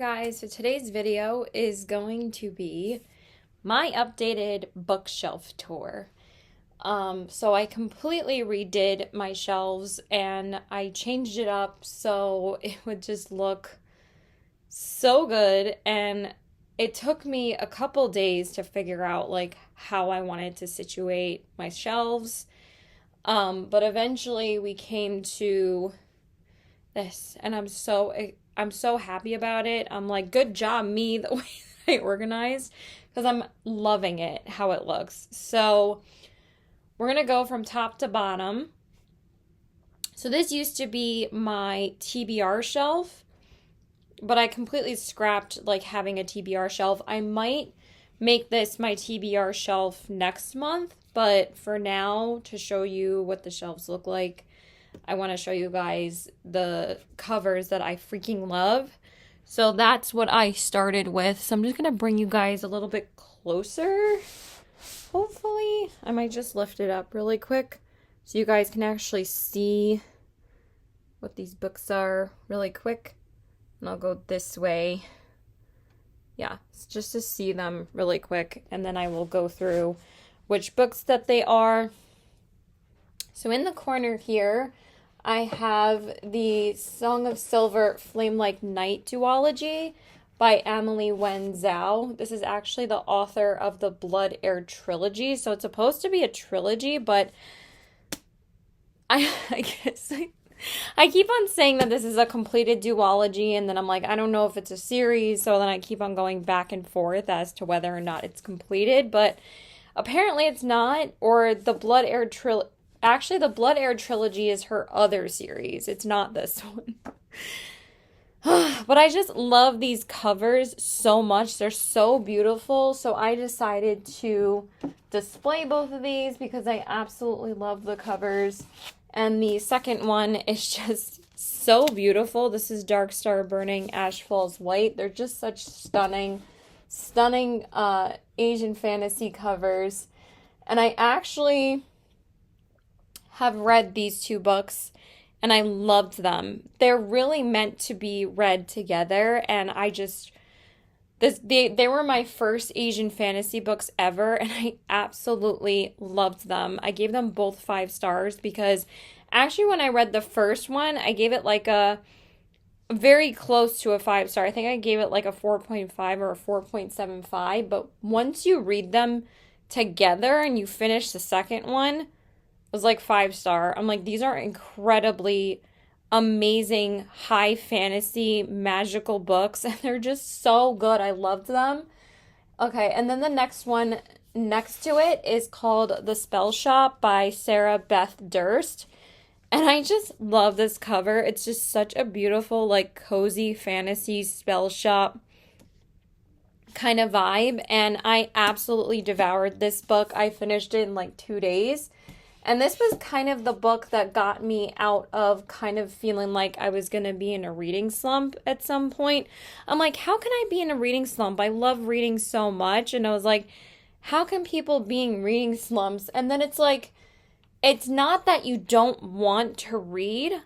guys, so today's video is going to be my updated bookshelf tour. So I completely redid my shelves and I changed it up so it would just look so good, and it took me a couple days to figure out like how I wanted to situate my shelves. But eventually we came to this and I'm so happy about it. I'm like, good job me, the way that I organized, because I'm loving it how it looks. So we're gonna go from top to bottom. So this used to be my TBR shelf, but I completely scrapped like having a TBR shelf. I might make this my TBR shelf next month, but for now, to show you what the shelves look like, I want to show you guys the covers that I freaking love. So that's what I started with. So I'm just going to bring you guys a little bit closer. Hopefully, I might just lift it up really quick so you guys can actually see what these books are really quick. And I'll go this way. Yeah, it's just to see them really quick. And then I will go through which books that they are. So in the corner here, I have the Song of Silver Flame Like Night duology by Emily Wen Zhao. This is actually the author of the Blood Heir trilogy. So it's supposed to be a trilogy, but I guess I keep on saying that this is a completed duology, and then I'm like, I don't know if it's a series, so then I keep on going back and forth as to whether or not it's completed, but apparently it's not, or the Blood Heir trilogy. Actually, the Blood Heir trilogy is her other series. It's not this one. But I just love these covers so much. They're so beautiful. So I decided to display both of these because I absolutely love the covers. And the second one is just so beautiful. This is Dark Star Burning, Ash Falls White. They're just such stunning Asian fantasy covers. And I actually have read these two books and I loved them. They're really meant to be read together, and they were my first Asian fantasy books ever, and I absolutely loved them. I gave them both 5 stars because actually when I read the first one, I gave it like a very close to a 5 star. I think I gave it like a 4.5 or a 4.75, but once you read them together and you finish the second one, was like 5 star. I'm like, these are incredibly amazing high fantasy magical books, and they're just so good. I loved them. Okay, and then the next one next to it is called The Spell Shop by Sarah Beth Durst. And I just love this cover. It's just such a beautiful, like, cozy fantasy spell shop kind of vibe. And I absolutely devoured this book. I finished it in like 2 days. And this was kind of the book that got me out of kind of feeling like I was going to be in a reading slump at some point. I'm like, how can I be in a reading slump? I love reading so much. And I was like, how can people be in reading slumps? And then it's like, it's not that you don't want to read.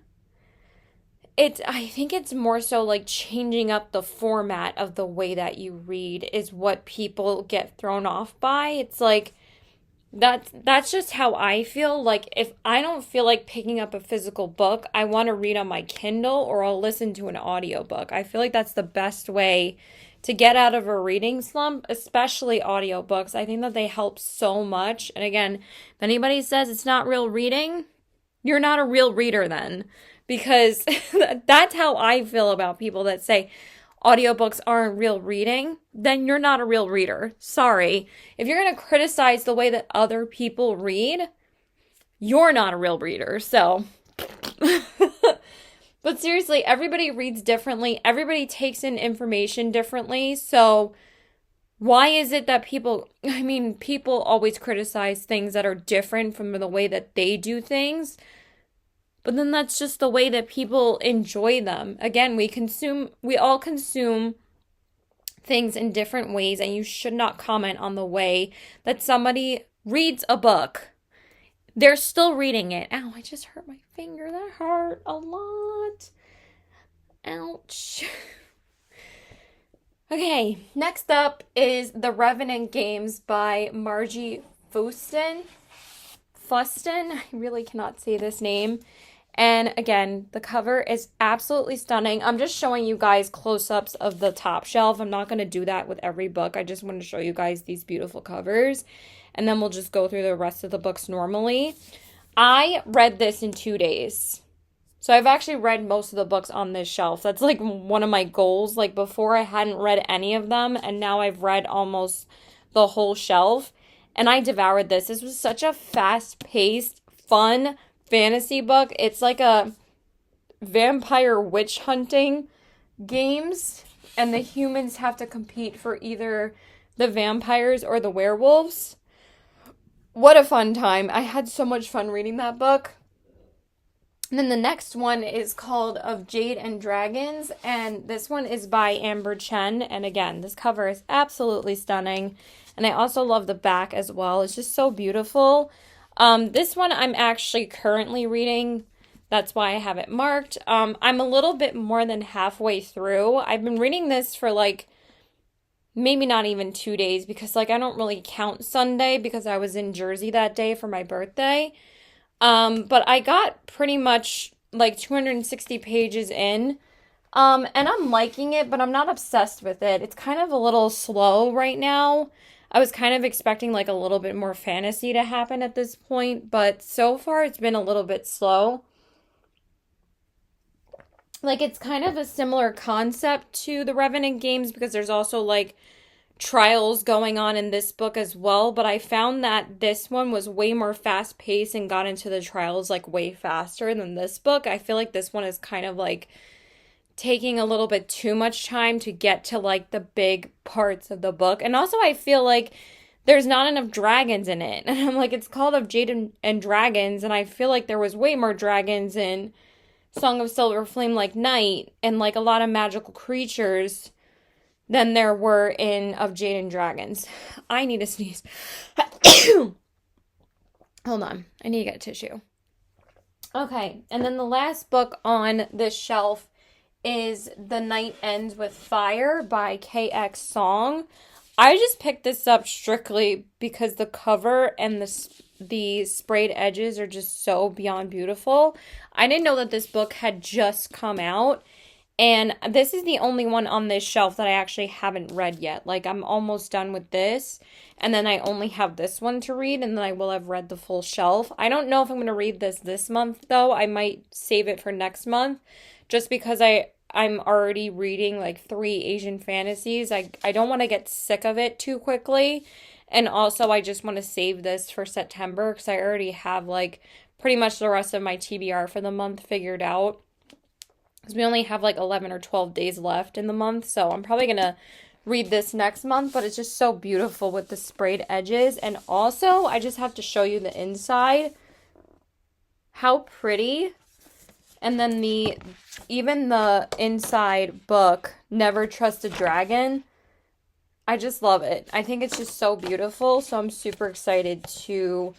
I think it's more so like changing up the format of the way that you read is what people get thrown off by. It's like, that's just how I feel. Like, if I don't feel like picking up a physical book, I want to read on my Kindle or I'll listen to an audiobook. I feel like that's the best way to get out of a reading slump, especially audiobooks. I think that they help so much. And again, if anybody says it's not real reading, you're not a real reader then. Because that's how I feel about people that say audiobooks aren't real reading, then you're not a real reader. Sorry. If you're going to criticize the way that other people read, you're not a real reader. So, but seriously, everybody reads differently. Everybody takes in information differently. So why is it that people always criticize things that are different from the way that they do things. But then that's just the way that people enjoy them. Again, we all consume things in different ways, and you should not comment on the way that somebody reads a book. They're still reading it. Ow, I just hurt my finger. That hurt a lot. Ouch. Okay, next up is The Revenant Games by Margie Fuston. Fuston, I really cannot say this name. And again, the cover is absolutely stunning. I'm just showing you guys close-ups of the top shelf. I'm not going to do that with every book. I just want to show you guys these beautiful covers. And then we'll just go through the rest of the books normally. I read this in 2 days. So I've actually read most of the books on this shelf. That's like one of my goals. Like before I hadn't read any of them, and now I've read almost the whole shelf. And I devoured this. This was such a fast-paced, fun fantasy book. It's like a vampire witch hunting games, and the humans have to compete for either the vampires or the werewolves. What a fun time. I had so much fun reading that book. And then the next one is called Of Jade and Dragons, and this one is by Amber Chen. And again, this cover is absolutely stunning. And I also love the back as well. It's just so beautiful. This one I'm actually currently reading. That's why I have it marked. I'm a little bit more than halfway through. I've been reading this for like maybe not even 2 days because like I don't really count Sunday because I was in Jersey that day for my birthday. But I got pretty much like 260 pages in. And I'm liking it, but I'm not obsessed with it. It's kind of a little slow right now. I was kind of expecting like a little bit more fantasy to happen at this point, but so far it's been a little bit slow. Like it's kind of a similar concept to the Revenant Games because there's also like trials going on in this book as well, but I found that this one was way more fast paced and got into the trials like way faster than this book. I feel like this one is kind of like taking a little bit too much time to get to like the big parts of the book. And also I feel like there's not enough dragons in it. And I'm like, it's called Of Jade and Dragons, and I feel like there was way more dragons in Song of Silver Flame like Night and like a lot of magical creatures than there were in Of Jade and Dragons. I need to sneeze. Hold on. I need to get a tissue. Okay, and then the last book on this shelf is The Night Ends with Fire by KX Song. I just picked this up strictly because the cover and the sprayed edges are just so beyond beautiful. I didn't know that this book had just come out. And this is the only one on this shelf that I actually haven't read yet. Like, I'm almost done with this. And then I only have this one to read. And then I will have read the full shelf. I don't know if I'm going to read this month, though. I might save it for next month. Just because I'm already reading, like, 3 Asian fantasies. I don't want to get sick of it too quickly. And also, I just want to save this for September. Because I already have, like, pretty much the rest of my TBR for the month figured out. Because we only have like 11 or 12 days left in the month. So I'm probably going to read this next month. But it's just so beautiful with the sprayed edges. And also, I just have to show you the inside. How pretty. And then even the inside book, Never Trust a Dragon. I just love it. I think it's just so beautiful. So I'm super excited to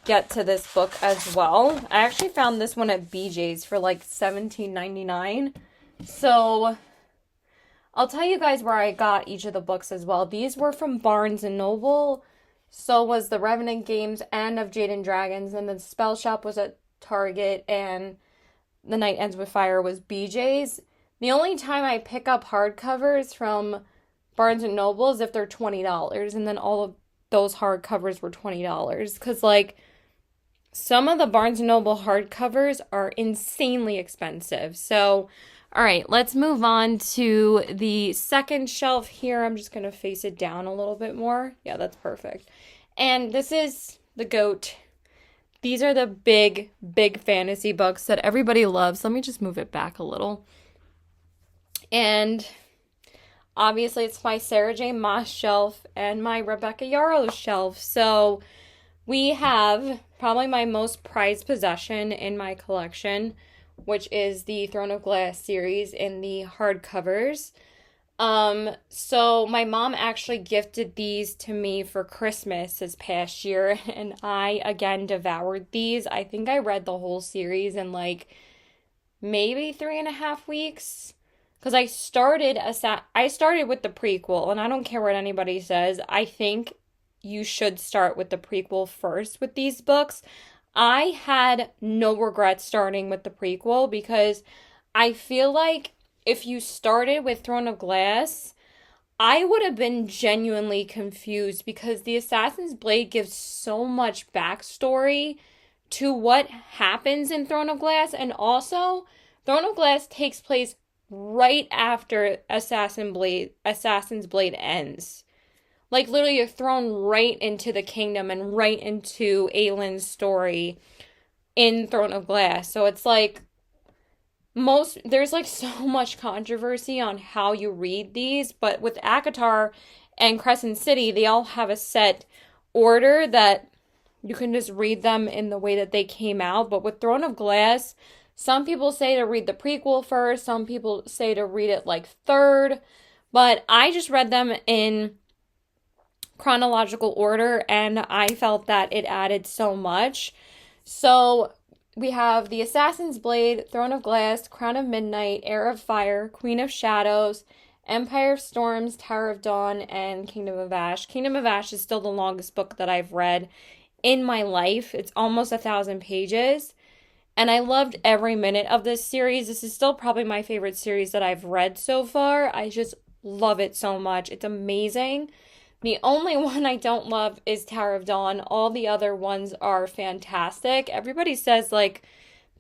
get to this book as well. I actually found this one at BJ's for like $17.99. So I'll tell you guys where I got each of the books as well. These were from Barnes and Noble. So was The Revenant Games and Of Jade and Dragons. And the Spell Shop was at Target. And The Night Ends with Fire was BJ's. The only time I pick up hardcovers from Barnes and Noble is if they're $20. And then all of those hardcovers were $20. Because like some of the Barnes & Noble hardcovers are insanely expensive. So, all right, let's move on to the second shelf here. I'm just going to face it down a little bit more. Yeah, that's perfect. And this is the GOAT. These are the big, big fantasy books that everybody loves. Let me just move it back a little. And obviously, it's my Sarah J. Maas shelf and my Rebecca Yarrow shelf. So we have probably my most prized possession in my collection, which is the Throne of Glass series in the hardcovers. So my mom actually gifted these to me for Christmas this past year, and I, again, devoured these. I think I read the whole series in, like, maybe 3.5 weeks. because I started with the prequel, and I don't care what anybody says. I think you should start with the prequel first with these books. I had no regrets starting with the prequel because I feel like if you started with Throne of Glass, I would have been genuinely confused because the Assassin's Blade gives so much backstory to what happens in Throne of Glass, and also Throne of Glass takes place right after Assassin's Blade ends. Like literally you're thrown right into the kingdom and right into Aylin's story in Throne of Glass. So it's like there's like so much controversy on how you read these, but with ACOTAR and Crescent City, they all have a set order that you can just read them in the way that they came out. But with Throne of Glass, some people say to read the prequel first, some people say to read it like third, but I just read them in chronological order and I felt that it added so much. So we have the Assassin's Blade, Throne of Glass, Crown of Midnight, Heir of Fire, Queen of Shadows, Empire of Storms, Tower of Dawn, and Kingdom of Ash. Kingdom of Ash is still the longest book that I've read in my life. It's almost 1,000 pages. And I loved every minute of this series. This is still probably my favorite series that I've read so far. I just love it so much. It's amazing. The only one I don't love is Tower of Dawn. All the other ones are fantastic. Everybody says, like,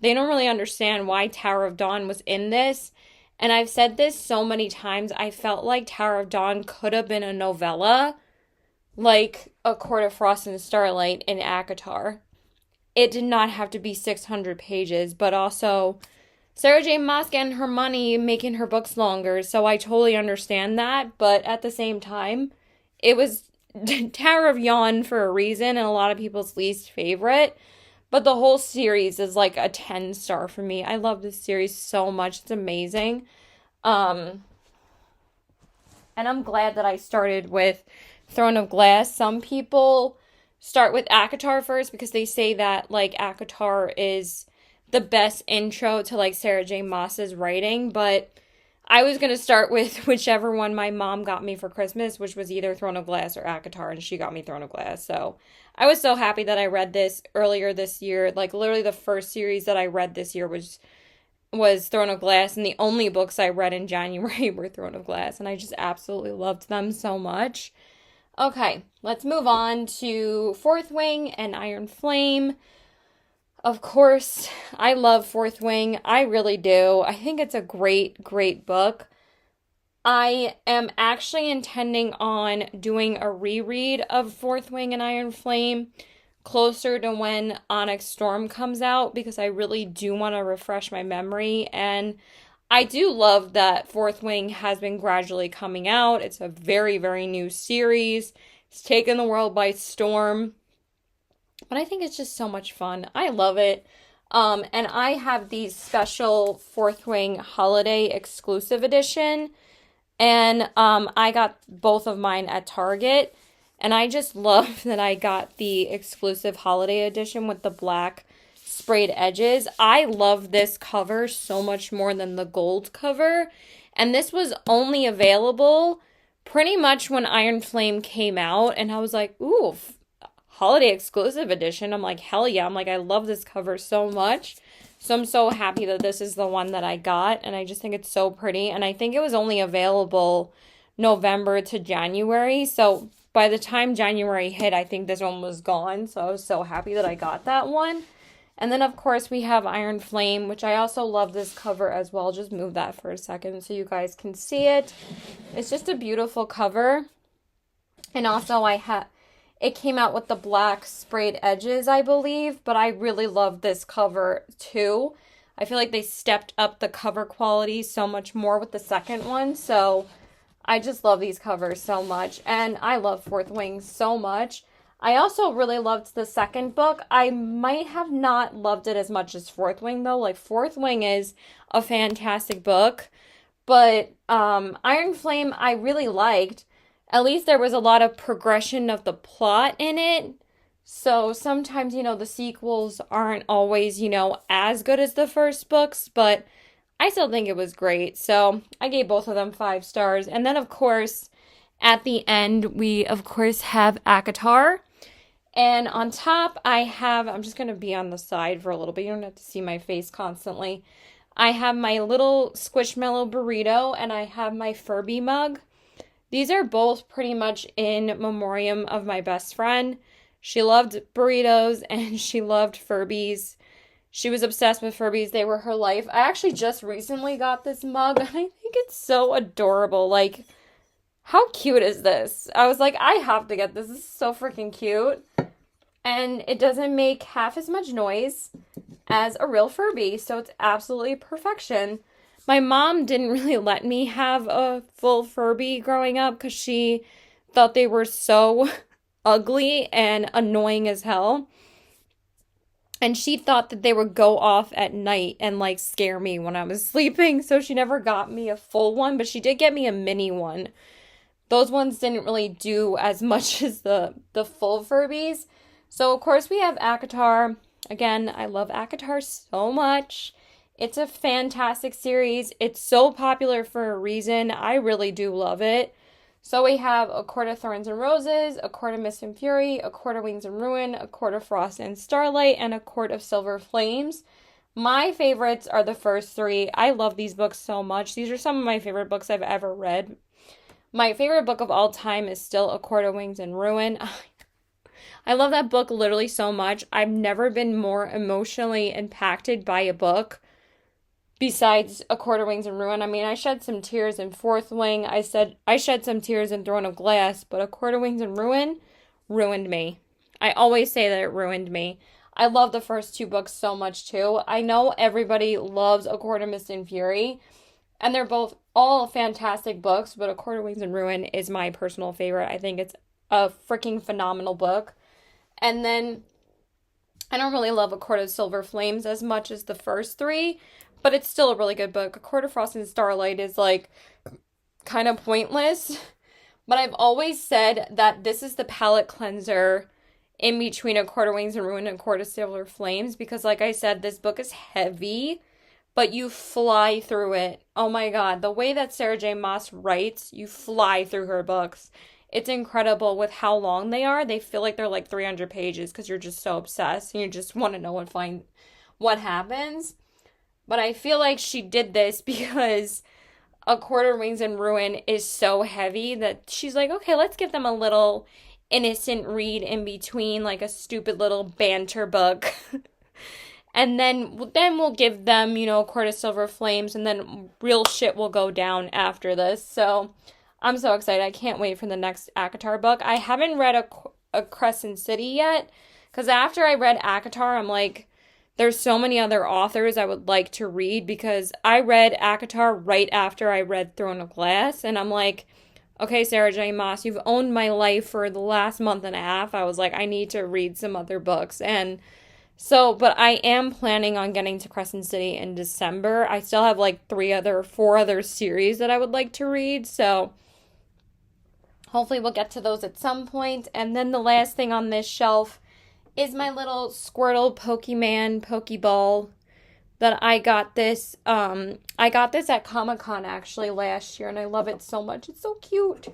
they don't really understand why Tower of Dawn was in this. And I've said this so many times. I felt like Tower of Dawn could have been a novella, like A Court of Frost and Starlight in ACOTAR. It did not have to be 600 pages, but also Sarah J. Maas getting her money making her books longer. So I totally understand that. But at the same time, it was Tower of Yawn for a reason and a lot of people's least favorite. But the whole series is like a 10-star for me. I love this series so much. It's amazing. And I'm glad that I started with Throne of Glass. Some people start with ACOTAR first because they say that like ACOTAR is the best intro to like Sarah J. Maas's writing, but I was going to start with whichever one my mom got me for Christmas, which was either Throne of Glass or ACOTAR, and she got me Throne of Glass. So I was so happy that I read this earlier this year. Like literally the first series that I read this year was Throne of Glass, and the only books I read in January were Throne of Glass, and I just absolutely loved them so much. Okay, let's move on to Fourth Wing and Iron Flame. Of course, I love Fourth Wing. I really do. I think it's a great, great book. I am actually intending on doing a reread of Fourth Wing and Iron Flame closer to when Onyx Storm comes out because I really do want to refresh my memory. And I do love that Fourth Wing has been gradually coming out. It's a very, very new series. It's taken the world by storm. But I think it's just so much fun. I love it. And I have the special Fourth Wing holiday exclusive edition. And I got both of mine at Target. And I just love that I got the exclusive holiday edition with the black sprayed edges. I love this cover so much more than the gold cover. And this was only available pretty much when Iron Flame came out. And I was like, ooh, holiday exclusive edition. I'm like, hell yeah. I'm like, I love this cover so much. So I'm so happy that this is the one that I got. And I just think it's so pretty. And I think it was only available November to January. So by the time January hit, I think this one was gone. So I was so happy that I got that one. And then, of course, we have Iron Flame, which I also love this cover as well. Just move that for a second so you guys can see it. It's just a beautiful cover. And also, it came out with the black sprayed edges, I believe. But I really love this cover, too. I feel like they stepped up the cover quality so much more with the second one. So I just love these covers so much. And I love Fourth Wing so much. I also really loved the second book. I might have not loved it as much as Fourth Wing, though. Like, Fourth Wing is a fantastic book. But Iron Flame, I really liked. At least there was a lot of progression of the plot in it. So sometimes, the sequels aren't always, as good as the first books. But I still think it was great. So I gave both of them 5 stars. And then, of course, at the end, we, of course, have ACOTAR. And on top, I'm just going to be on the side for a little bit. You don't have to see my face constantly. I have my little Squishmallow burrito and I have my Furby mug. These are both pretty much in memoriam of my best friend. She loved burritos and she loved Furbies. She was obsessed with Furbies. They were her life. I actually just recently got this mug and I think it's so adorable. Like, how cute is this? I was like, I have to get this. This is so freaking cute. And it doesn't make half as much noise as a real Furby, so it's absolutely perfection. My mom didn't really let me have a full Furby growing up because she thought they were so ugly and annoying as hell. And she thought that they would go off at night and like scare me when I was sleeping, so she never got me a full one, but she did get me a mini one. Those ones didn't really do as much as the full Furbies. So, of course, we have ACOTAR. Again, I love ACOTAR so much. It's a fantastic series. It's so popular for a reason. I really do love it. So we have A Court of Thorns and Roses, A Court of Mist and Fury, A Court of Wings and Ruin, A Court of Frost and Starlight, and A Court of Silver Flames. My favorites are the first 3. I love these books so much. These are some of my favorite books I've ever read. My favorite book of all time is still A Court of Wings and Ruin. I love that book literally so much. I've never been more emotionally impacted by a book besides A Court of Wings and Ruin. I mean, I shed some tears in Fourth Wing. I shed some tears in Throne of Glass, but A Court of Wings and Ruin ruined me. I always say that it ruined me. I love the first 2 books so much too. I know everybody loves A Court of Mist and Fury, and they're both all fantastic books, but A Court of Wings and Ruin is my personal favorite. I think it's a freaking phenomenal book. And then I don't really love A Court of Silver Flames as much as the first 3, but it's still a really good book. A Court of Frost and Starlight is like kind of pointless, but I've always said that this is the palate cleanser in between A Court of Wings and Ruin and A Court of Silver Flames, because like I said, this book is heavy, but you fly through it. Oh my god, the way that Sarah J. Maas writes, you fly through her books. It's incredible with how long they are. They feel like they're like 300 pages because you're just so obsessed and you just want to know what happens. But I feel like she did this because A Court of Wings and Ruin is so heavy that she's like, okay, let's give them a little innocent read in between, like a stupid little banter book. And then we'll give them, A Court of Silver Flames, and then real shit will go down after this. So I'm so excited. I can't wait for the next ACOTAR book. I haven't read a Crescent City yet, because after I read ACOTAR, I'm like, there's so many other authors I would like to read, because I read ACOTAR right after I read Throne of Glass, and I'm like, okay, Sarah J. Maas, you've owned my life for the last month and a half. I was like, I need to read some other books. And so, but I am planning on getting to Crescent City in December. I still have like 4 other series that I would like to read, so hopefully we'll get to those at some point. And then the last thing on this shelf is my little Squirtle Pokemon Pokeball that I got this. I got this at Comic-Con actually last year, and I love it so much. It's so cute.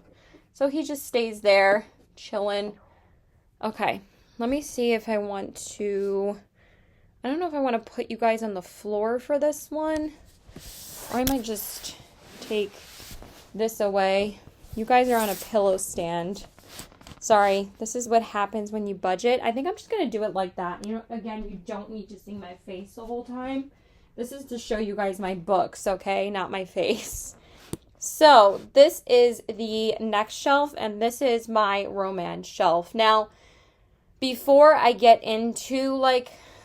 So he just stays there, chilling. Okay, let me see if I want to... I don't know if I want to put you guys on the floor for this one, or I might just take this away. You guys are on a pillow stand. Sorry, this is what happens when you budget. I think I'm just going to do it like that. Again, you don't need to see my face the whole time. This is to show you guys my books, okay? Not my face. So, this is the next shelf, and this is my romance shelf. Now, before I get into,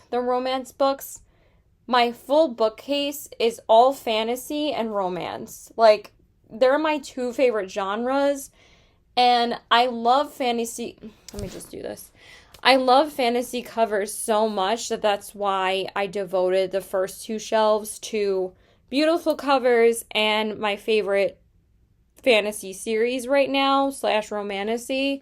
the romance books, my full bookcase is all fantasy and romance. They're my 2 favorite genres, and I love fantasy. Let me just do this. I love fantasy covers so much that's why I devoted the first 2 shelves to beautiful covers and my favorite fantasy series right now / romantasy,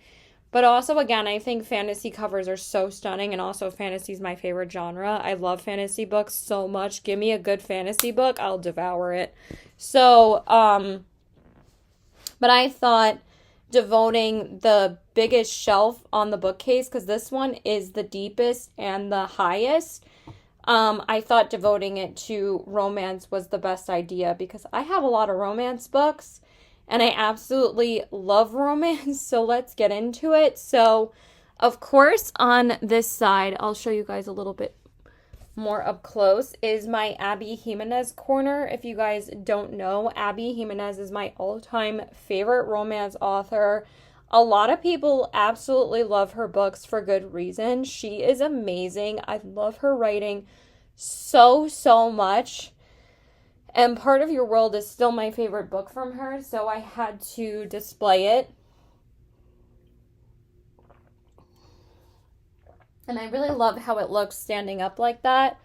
But also, again, I think fantasy covers are so stunning, and also fantasy is my favorite genre. I love fantasy books so much. Give me a good fantasy book, I'll devour it. So, but I thought devoting the biggest shelf on the bookcase, because this one is the deepest and the highest, I thought devoting it to romance was the best idea because I have a lot of romance books and I absolutely love romance. So let's get into it. So, of course, on this side, I'll show you guys a little bit more up close, is my Abby Jimenez corner. If you guys don't know, Abby Jimenez is my all-time favorite romance author. A lot of people absolutely love her books for good reason. She is amazing. I love her writing so, so much. And Part of Your World is still my favorite book from her, so I had to display it. And I really love how it looks standing up like that.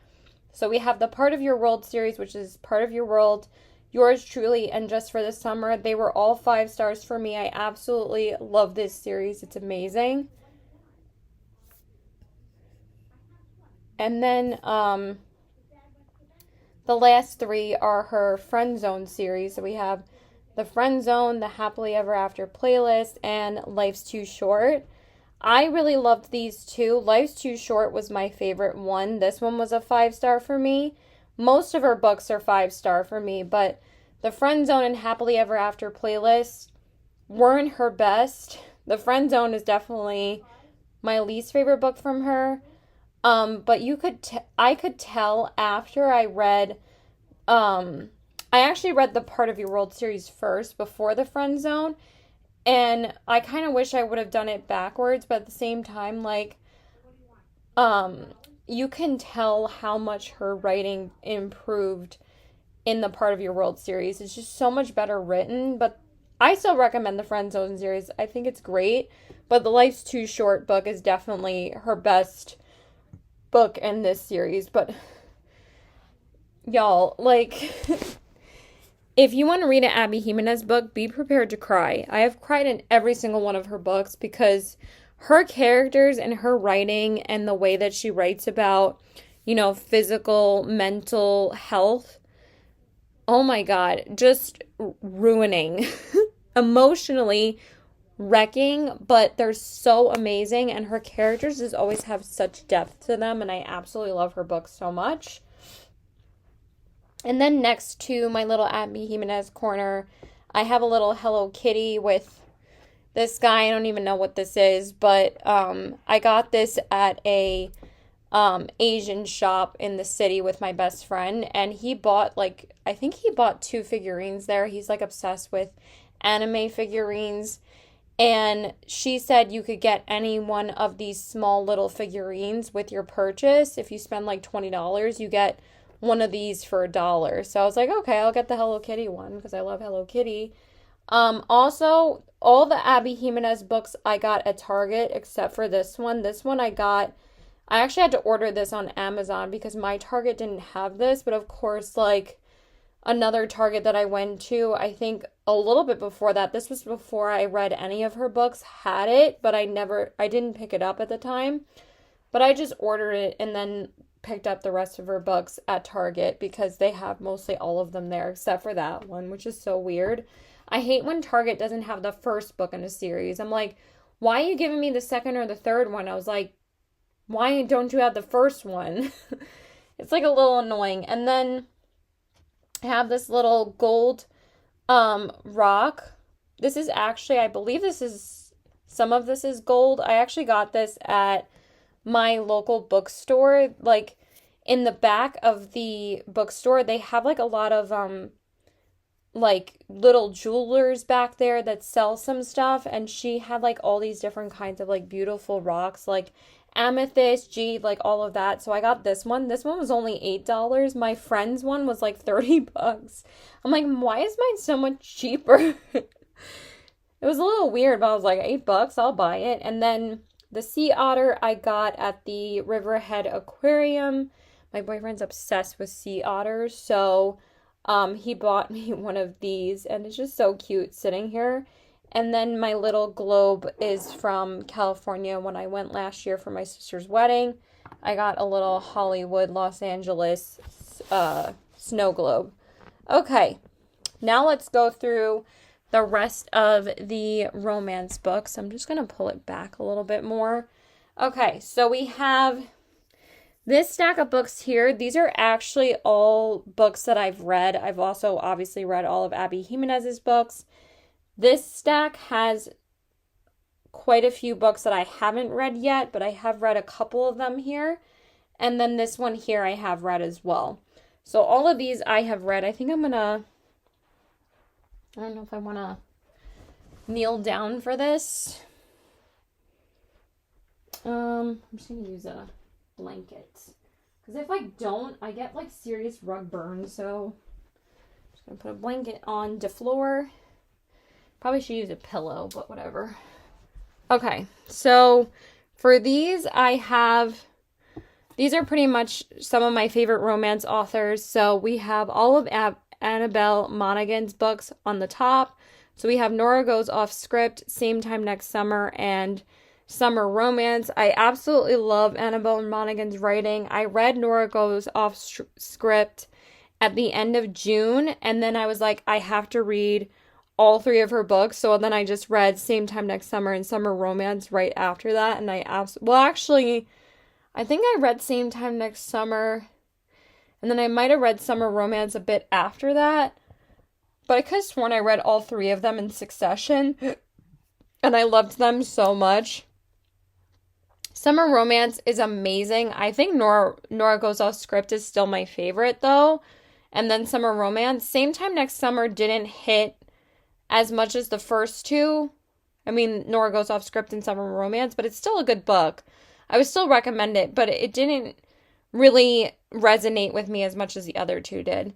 So we have the Part of Your World series, which is Part of Your World, Yours Truly, and Just for the Summer. They were all 5 stars for me. I absolutely love this series. It's amazing. And then the last 3 are her Friend Zone series. So we have the Friend Zone, the Happily Ever After playlist, and Life's Too Short. I really loved these 2. Life's Too Short was my favorite one. This one was a 5-star for me. Most of her books are 5-star for me, but the Friend Zone and Happily Ever After playlist weren't her best. The Friend Zone is definitely my least favorite book from her. But I could tell after I read, I actually read the Part of Your World series first before the Friend Zone. And I kind of wish I would have done it backwards, but at the same time, like, you can tell how much her writing improved in the Part of Your World series. It's just so much better written, but I still recommend the Friend Zone series. I think it's great, but the Life's Too Short book is definitely her best book in this series. But y'all, like, if you want to read an Abby Jimenez book, be prepared to cry. I have cried in every single one of her books because her characters and her writing and the way that she writes about, physical, mental health, oh my God, just ruining, emotionally wrecking, but they're so amazing, and her characters just always have such depth to them, and I absolutely love her books so much. And then next to my little Abby Jimenez corner, I have a little Hello Kitty with this guy. I don't even know what this is, but I got this at a Asian shop in the city with my best friend, and he bought I think he bought 2 figurines there. He's like obsessed with anime figurines, and she said you could get any one of these small little figurines with your purchase. If you spend like $20, you get one of these for $1. So I was like, okay, I'll get the Hello Kitty one because I love Hello Kitty. Also, all the Abby Jimenez books I got at Target except for this one. This one I actually had to order this on Amazon because my Target didn't have this, but of course, like, another Target that I went to, I think a little bit before that, this was before I read any of her books, had it, but I didn't pick it up at the time. But I just ordered it and then picked up the rest of her books at Target because they have mostly all of them there except for that one, which is so weird. I hate when Target doesn't have the first book in a series. I'm like, why are you giving me the second or the third one? I was like, why don't you have the first one? It's like a little annoying. And then I have this little gold rock. This is actually, I believe some of this is gold. I actually got this at my local bookstore. Like, in the back of the bookstore, they have like a lot of like little jewelers back there that sell some stuff, and she had like all these different kinds of like beautiful rocks, like amethyst, jade, like all of that. So I got this one. This one was only $8. My friend's one was like $30. I'm like, why is mine so much cheaper? It was a little weird, but I was like, $8, I'll buy it. And then the sea otter I got at the Riverhead Aquarium. My boyfriend's obsessed with sea otters, so he bought me one of these, and it's just so cute sitting here. And then my little globe is from California when I went last year for my sister's wedding. I got a little Hollywood, Los Angeles snow globe. Okay, now let's go through the rest of the romance books. I'm just going to pull it back a little bit more. Okay, so we have this stack of books here. These are actually all books that I've read. I've also obviously read all of Abby Jimenez's books. This stack has quite a few books that I haven't read yet, but I have read a couple of them here. And then this one here I have read as well. So all of these I have read. I think I don't know if I want to kneel down for this. I'm just going to use a blanket. Because if I don't, I get like serious rug burn. So I'm just going to put a blanket on the floor. Probably should use a pillow, but whatever. Okay, so for these, these are pretty much some of my favorite romance authors. So we have all of Annabelle Monaghan's books on the top. So we have Nora Goes Off Script, Same Time Next Summer, and Summer Romance. I absolutely love Annabelle Monaghan's writing. I read Nora Goes Off Script at the end of June, and then I was like, I have to read all three of her books. So then I just read Same Time Next Summer and Summer Romance right after that. And actually, I think I read Same Time Next Summer, and then I might have read Summer Romance a bit after that. But I could have sworn I read all three of them in succession, and I loved them so much. Summer Romance is amazing. I think Nora Goes Off Script is still my favorite, though. And then Summer Romance. Same Time Next Summer didn't hit as much as the first two. I mean, Nora Goes Off Script and Summer Romance, but it's still a good book. I would still recommend it, but it didn't really resonate with me as much as the other two did.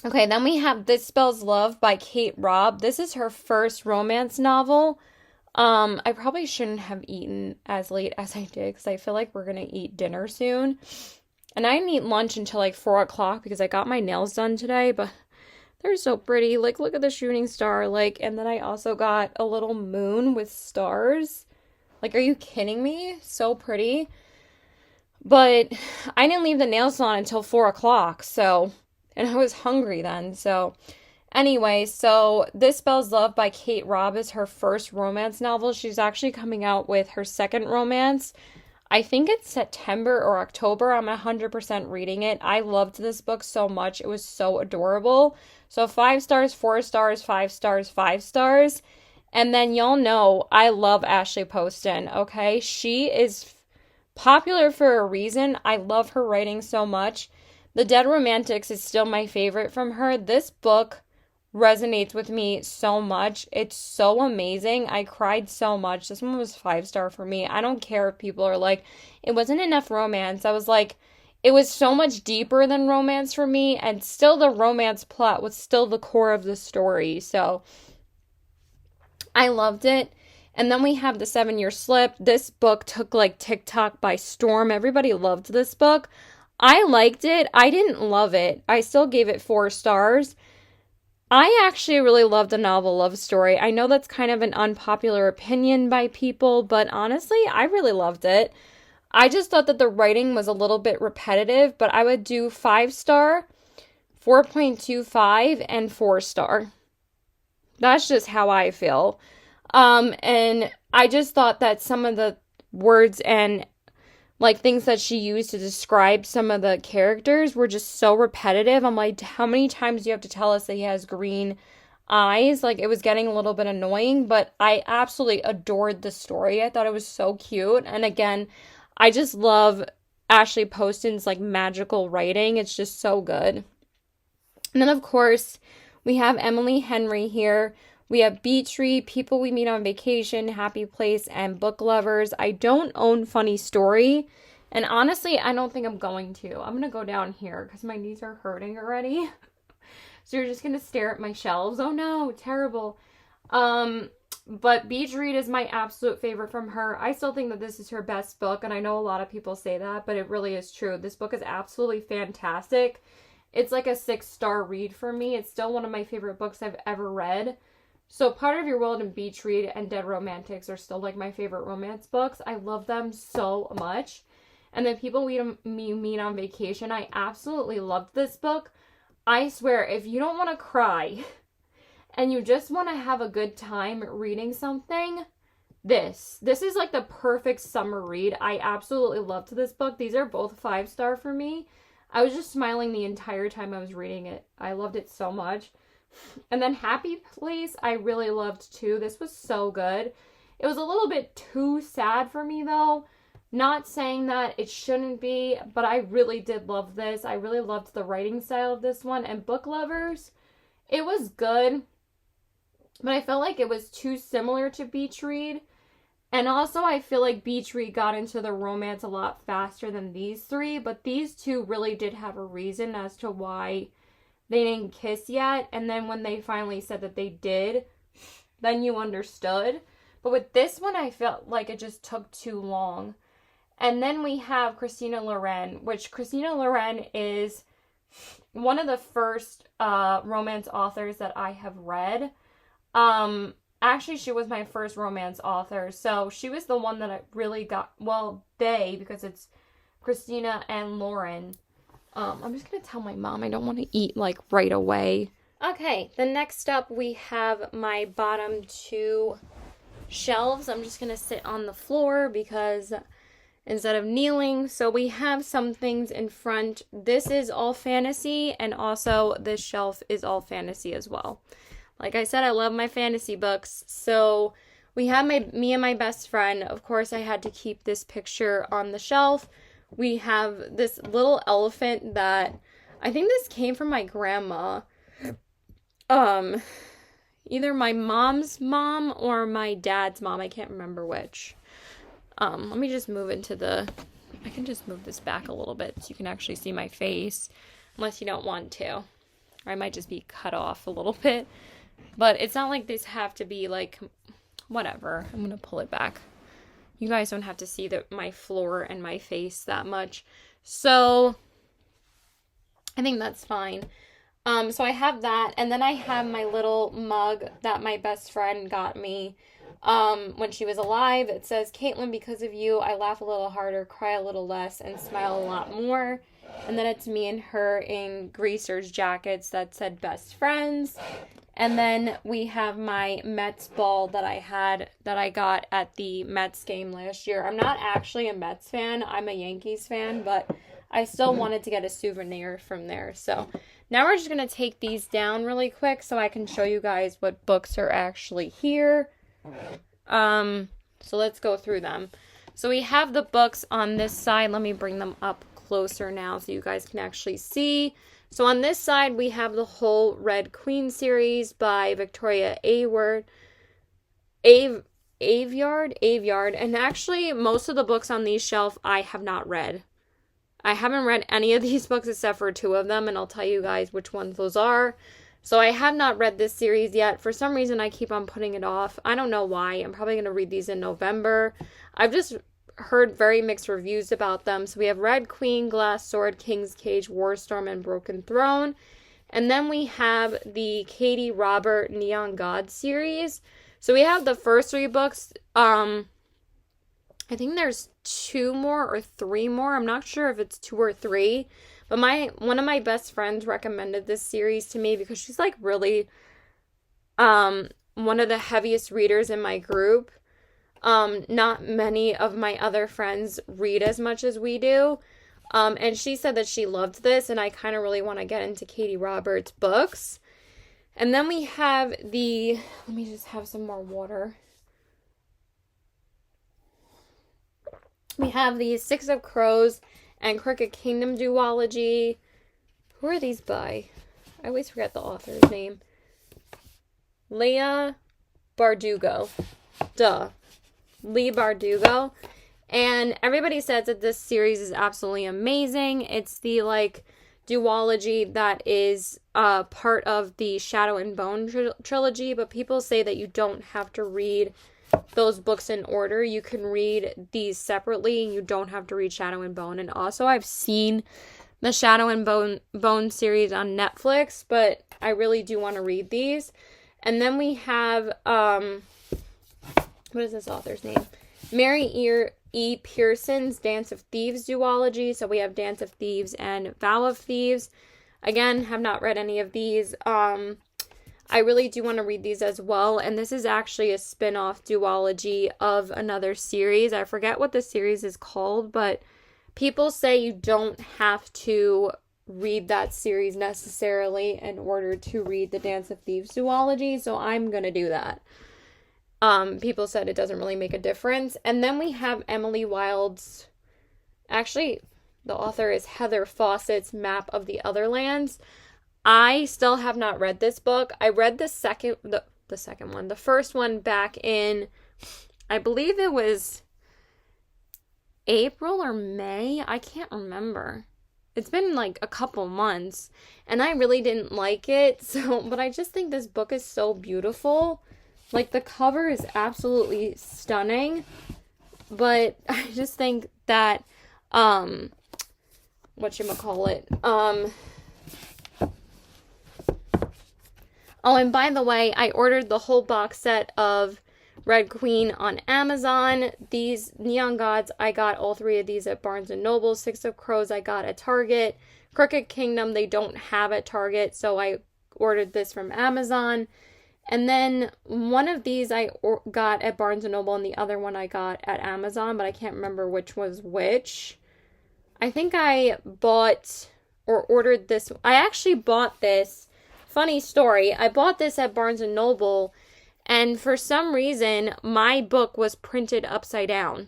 Okay, then we have This Spells Love by Kate Robb. This is her first romance novel. I probably shouldn't have eaten as late as I did because I feel like we're going to eat dinner soon. And I didn't eat lunch until like 4 o'clock because I got my nails done today, but they're so pretty. Like, look at the shooting star. Like, and then I also got a little moon with stars. Like, are you kidding me? So pretty. But I didn't leave the nail salon until 4 o'clock, so, and I was hungry then, so. Anyway, so This Spells Love by Kate Robb is her first romance novel. She's actually coming out with her second romance. I think it's September or October. I'm 100% reading it. I loved this book so much. It was so adorable. So 5 stars, 4 stars, 5 stars, 5 stars. And then y'all know I love Ashley Poston, okay? She is popular for a reason. I love her writing so much. The Dead Romantics is still my favorite from her. This book resonates with me so much. It's so amazing. I cried so much. This one was 5-star for me. I don't care if people are like, it wasn't enough romance. I was like, it was so much deeper than romance for me, and still the romance plot was still the core of the story. So I loved it. And then we have The 7-Year Slip. This book took like TikTok by storm. Everybody loved this book. I liked it. I didn't love it. I still gave it 4 stars. I actually really loved the novel Love Story. I know that's kind of an unpopular opinion by people, but honestly, I really loved it. I just thought that the writing was a little bit repetitive, but I would do 5-star, 4.25, and 4-star. That's just how I feel. And I just thought that some of the words and like things that she used to describe some of the characters were just so repetitive. I'm like, how many times do you have to tell us that he has green eyes? Like, it was getting a little bit annoying, but I absolutely adored the story. I thought it was so cute. And again, I just love Ashley Poston's like magical writing. It's just so good. And then of course, we have Emily Henry here. We have Beach Read, People We Meet on Vacation, Happy Place, and Book Lovers. I don't own Funny Story, and honestly, I don't think I'm going to. I'm going to go down here because my knees are hurting already. So you're just going to stare at my shelves. Oh no, terrible. But Beach Read is my absolute favorite from her. I still think that this is her best book, and I know a lot of people say that, but it really is true. This book is absolutely fantastic. It's like a 6-star read for me. It's still one of my favorite books I've ever read. So Part of Your World and Beach Read and Dead Romantics are still like my favorite romance books. I love them so much. And then People We Meet on Vacation, I absolutely loved this book. I swear, if you don't want to cry and you just want to have a good time reading something, this is like the perfect summer read. I absolutely loved this book. These are both 5-star for me. I was just smiling the entire time I was reading it. I loved it so much. And then Happy Place, I really loved too. This was so good. It was a little bit too sad for me though. Not saying that it shouldn't be, but I really did love this. I really loved the writing style of this one. And Book Lovers, it was good, but I felt like it was too similar to Beach Read. And also I feel like Beach Read got into the romance a lot faster than these three, but these two really did have a reason as to why they didn't kiss yet. And then when they finally said that they did, then you understood. But with this one, I felt like it just took too long. And then we have Christina Loren, which Christina Loren is one of the first romance authors that I have read. Actually, she was my first romance author. So she was the one that I really got, well, because it's Christina and Lauren. I'm just going to tell my mom I don't want to eat like right away. Okay, the next up we have my bottom two shelves. I'm just going to sit on the floor because instead of kneeling. So we have some things in front. This is all fantasy, and also this shelf is all fantasy as well. Like I said, I love my fantasy books. So we have me and my best friend. Of course, I had to keep this picture on the shelf. We have this little elephant that I think this came from my grandma. Either my mom's mom or my dad's mom. I can't remember which. Let me just move I can just move this back a little bit so you can actually see my face, unless you don't want to. Or I might just be cut off a little bit. But it's not like these have to be like, whatever. I'm going to pull it back. You guys don't have to see my floor and my face that much. So I think that's fine. So I have that. And then I have my little mug that my best friend got me when she was alive. It says, "Caitlin, because of you, I laugh a little harder, cry a little less, and smile a lot more." And then it's me and her in greasers jackets that said best friends. And then we have my Mets ball that I got at the Mets game last year. I'm not actually a Mets fan. I'm a Yankees fan, but I still wanted to get a souvenir from there. So now we're just going to take these down really quick so I can show you guys what books are actually here. So let's go through them. So we have the books on this side. Let me bring them up closer now so you guys can actually see. So on this side, we have the whole Red Queen series by Victoria Aveyard. And actually, most of the books on these shelf I have not read. I haven't read any of these books except for 2 of them, and I'll tell you guys which ones those are. So I have not read this series yet. For some reason, I keep on putting it off. I don't know why. I'm probably going to read these in November. I've just heard very mixed reviews about them. So we have Red Queen, Glass Sword, King's Cage, Warstorm, and Broken Throne. And then we have the Katie Robert Neon God series. So we have the first 3 books. I think there's 2 more or 3 more. I'm not sure if it's 2 or 3. But one of my best friends recommended this series to me because she's like really one of the heaviest readers in my group. Not many of my other friends read as much as we do. And she said that she loved this, and I kind of really want to get into Katie Roberts' books. And then we have let me just have some more water. We have the Six of Crows and Crooked Kingdom duology. Who are these by? I always forget the author's name. Leigh Bardugo. Leigh Bardugo. And everybody says that this series is absolutely amazing. It's the duology that is part of the Shadow and Bone trilogy, but people say that you don't have to read those books in order. You can read these separately. You don't have to read Shadow and Bone. And also I've seen the Shadow and Bone series on Netflix, but I really do want to read these. And then we have, what is this author's name? Mary E. Pearson's Dance of Thieves duology. So we have Dance of Thieves and Vow of Thieves. Again, have not read any of these. I really do want to read these as well. And this is actually a spin-off duology of another series. I forget what the series is called, but people say you don't have to read that series necessarily in order to read the Dance of Thieves duology. So I'm going to do that. People said it doesn't really make a difference. And then we have Emily Wilde's, actually, the author is Heather Fawcett's Map of the Otherlands. I still have not read this book. I read the first one back in, I believe it was April or May. I can't remember. It's been like a couple months, and I really didn't like it. But I just think this book is so beautiful. Like, the cover is absolutely stunning, but I just think that, whatchamacallit, oh, and by the way, I ordered the whole box set of Red Queen on Amazon. These Neon Gods, I got all three of these at Barnes & Noble. Six of Crows I got at Target. Crooked Kingdom they don't have at Target, so I ordered this from Amazon. And then one of these I got at Barnes & Noble and the other one I got at Amazon, but I can't remember which was which. I think I bought or ordered this. I actually bought this. Funny story. I bought this at Barnes & Noble, and for some reason, my book was printed upside down.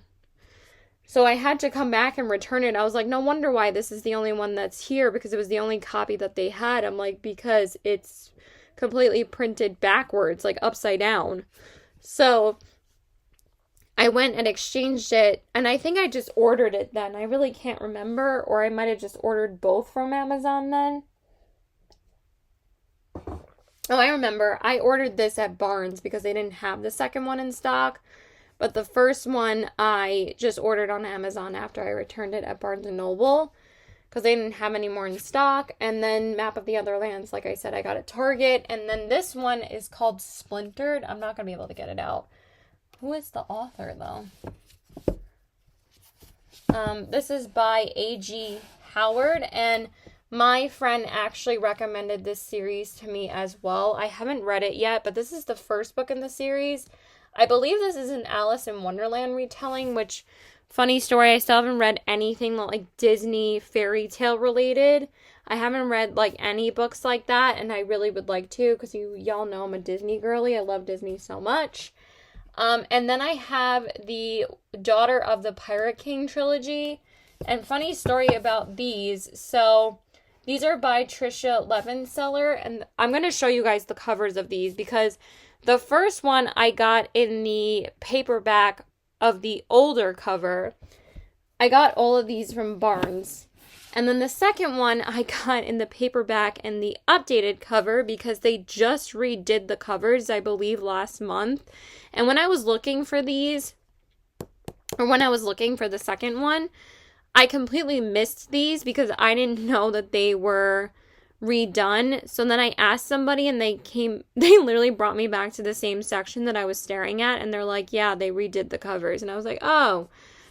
So I had to come back and return it. I was like, no wonder why this is the only one that's here, because it was the only copy that they had. I'm like, because it's completely printed backwards, like upside down. So I went and exchanged it, and I think I just ordered it then. I really can't remember, or I might have just ordered both from Amazon then. Oh, I remember. I ordered this at Barnes because they didn't have the second one in stock. But the first one I just ordered on Amazon after I returned it at Barnes & Noble, because they didn't have any more in stock. And then Map of the Otherlands, like I said, I got at Target. And then this one is called Splintered. I'm not going to be able to get it out. Who is the author, though? This is by A.G. Howard, and my friend actually recommended this series to me as well. I haven't read it yet, but this is the first book in the series. I believe this is an Alice in Wonderland retelling, which, funny story, I still haven't read anything like Disney fairy tale related. I haven't read like any books like that, and I really would like to, because y'all know I'm a Disney girly. I love Disney so much. And then I have the Daughter of the Pirate King trilogy. And funny story about these. So these are by Tricia Levenseller, and I'm going to show you guys the covers of these, because the first one I got in the paperback of the older cover. I got all of these from Barnes. And then the second one I got in the paperback and the updated cover, because they just redid the covers, I believe, last month. And when I was looking for these, or when I was looking for the second one, I completely missed these because I didn't know that they were redone. So then I asked somebody, and they literally brought me back to the same section that I was staring at, and they're like, yeah, they redid the covers. And I was like, oh.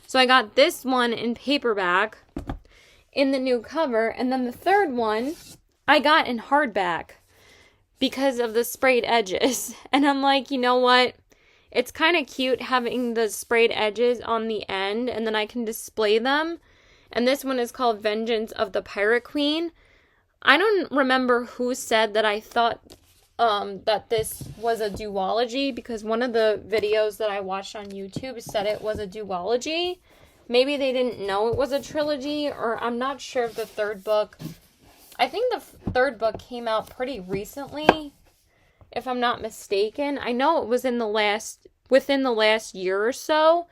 So I got this one in paperback in the new cover, and then the third one I got in hardback because of the sprayed edges. And I'm like, you know what? It's kind of cute having the sprayed edges on the end, and then I can display them. And this one is called Vengeance of the Pirate Queen. I don't remember who said that I thought that this was a duology, because one of the videos that I watched on YouTube said it was a duology. Maybe they didn't know it was a trilogy, or I'm not sure if the third book... I think the third book came out pretty recently, if I'm not mistaken. I know it was within the last year or so.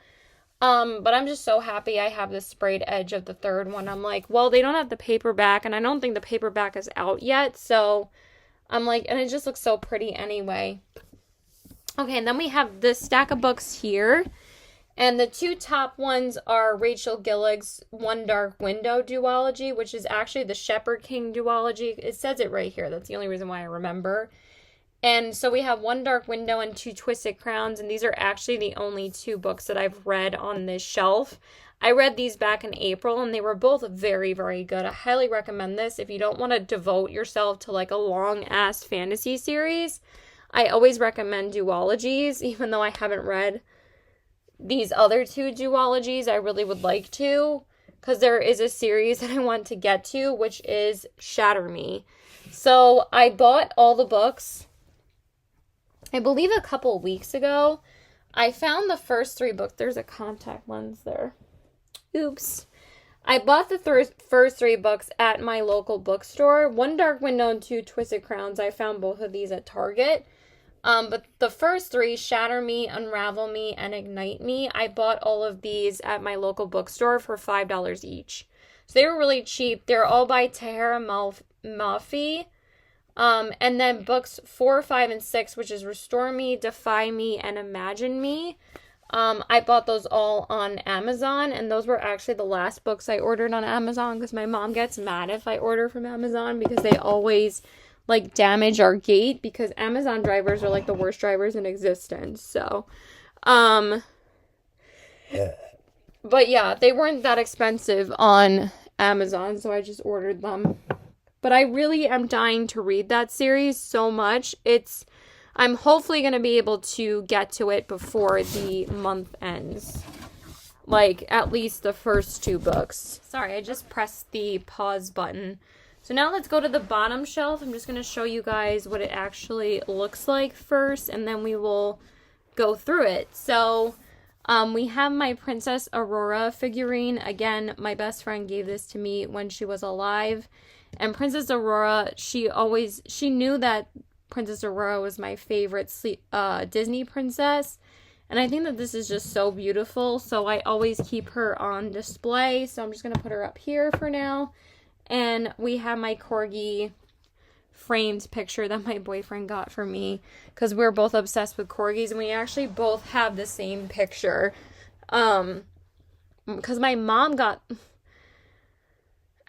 But I'm just so happy I have this sprayed edge of the third one. I'm like, well, they don't have the paperback, and I don't think the paperback is out yet. So I'm like, and it just looks so pretty anyway. Okay, and then we have this stack of books here. And the two top ones are Rachel Gillig's One Dark Window duology, which is actually the Shepherd King duology. It says it right here. That's the only reason why I remember. And so we have One Dark Window and Two Twisted Crowns, and these are actually the only two books that I've read on this shelf. I read these back in April, and they were both very, very good. I highly recommend this if you don't want to devote yourself to like a long-ass fantasy series. I always recommend duologies, even though I haven't read these other two duologies. I really would like to, because there is a series that I want to get to, which is Shatter Me. So I bought all the books, I believe a couple weeks ago. I found the first three books. There's a contact lens there. Oops. I bought the first three books at my local bookstore. One Dark Window and Two Twisted Crowns. I found both of these at Target. But the first three, Shatter Me, Unravel Me, and Ignite Me, I bought all of these at my local bookstore for $5 each. So they were really cheap. They're all by Tahira Mafi. And then books 4, 5, and 6, which is Restore Me, Defy Me, and Imagine Me. I bought those all on Amazon, and those were actually the last books I ordered on Amazon, because my mom gets mad if I order from Amazon, because they always like damage our gate, because Amazon drivers are like the worst drivers in existence. So, but yeah, they weren't that expensive on Amazon, so I just ordered them. But I really am dying to read that series so much. I'm hopefully going to be able to get to it before the month ends. Like, at least the first two books. Sorry, I just pressed the pause button. So now let's go to the bottom shelf. I'm just going to show you guys what it actually looks like first, and then we will go through it. So, we have my Princess Aurora figurine. Again, my best friend gave this to me when she was alive. And Princess Aurora, she knew that Princess Aurora was my favorite Disney princess. And I think that this is just so beautiful. So I always keep her on display. So I'm just going to put her up here for now. And we have my Corgi framed picture that my boyfriend got for me, because we're both obsessed with corgis, and we actually both have the same picture. Because my mom got...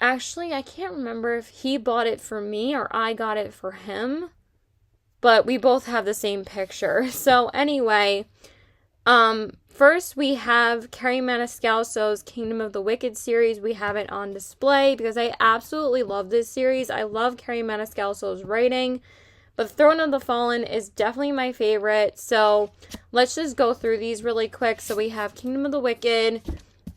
Actually, I can't remember if he bought it for me or I got it for him, but we both have the same picture. So anyway, first we have Carrie Maniscalco's Kingdom of the Wicked series. We have it on display because I absolutely love this series. I love Carrie Maniscalco's writing, but Throne of the Fallen is definitely my favorite. So let's just go through these really quick. So we have Kingdom of the Wicked,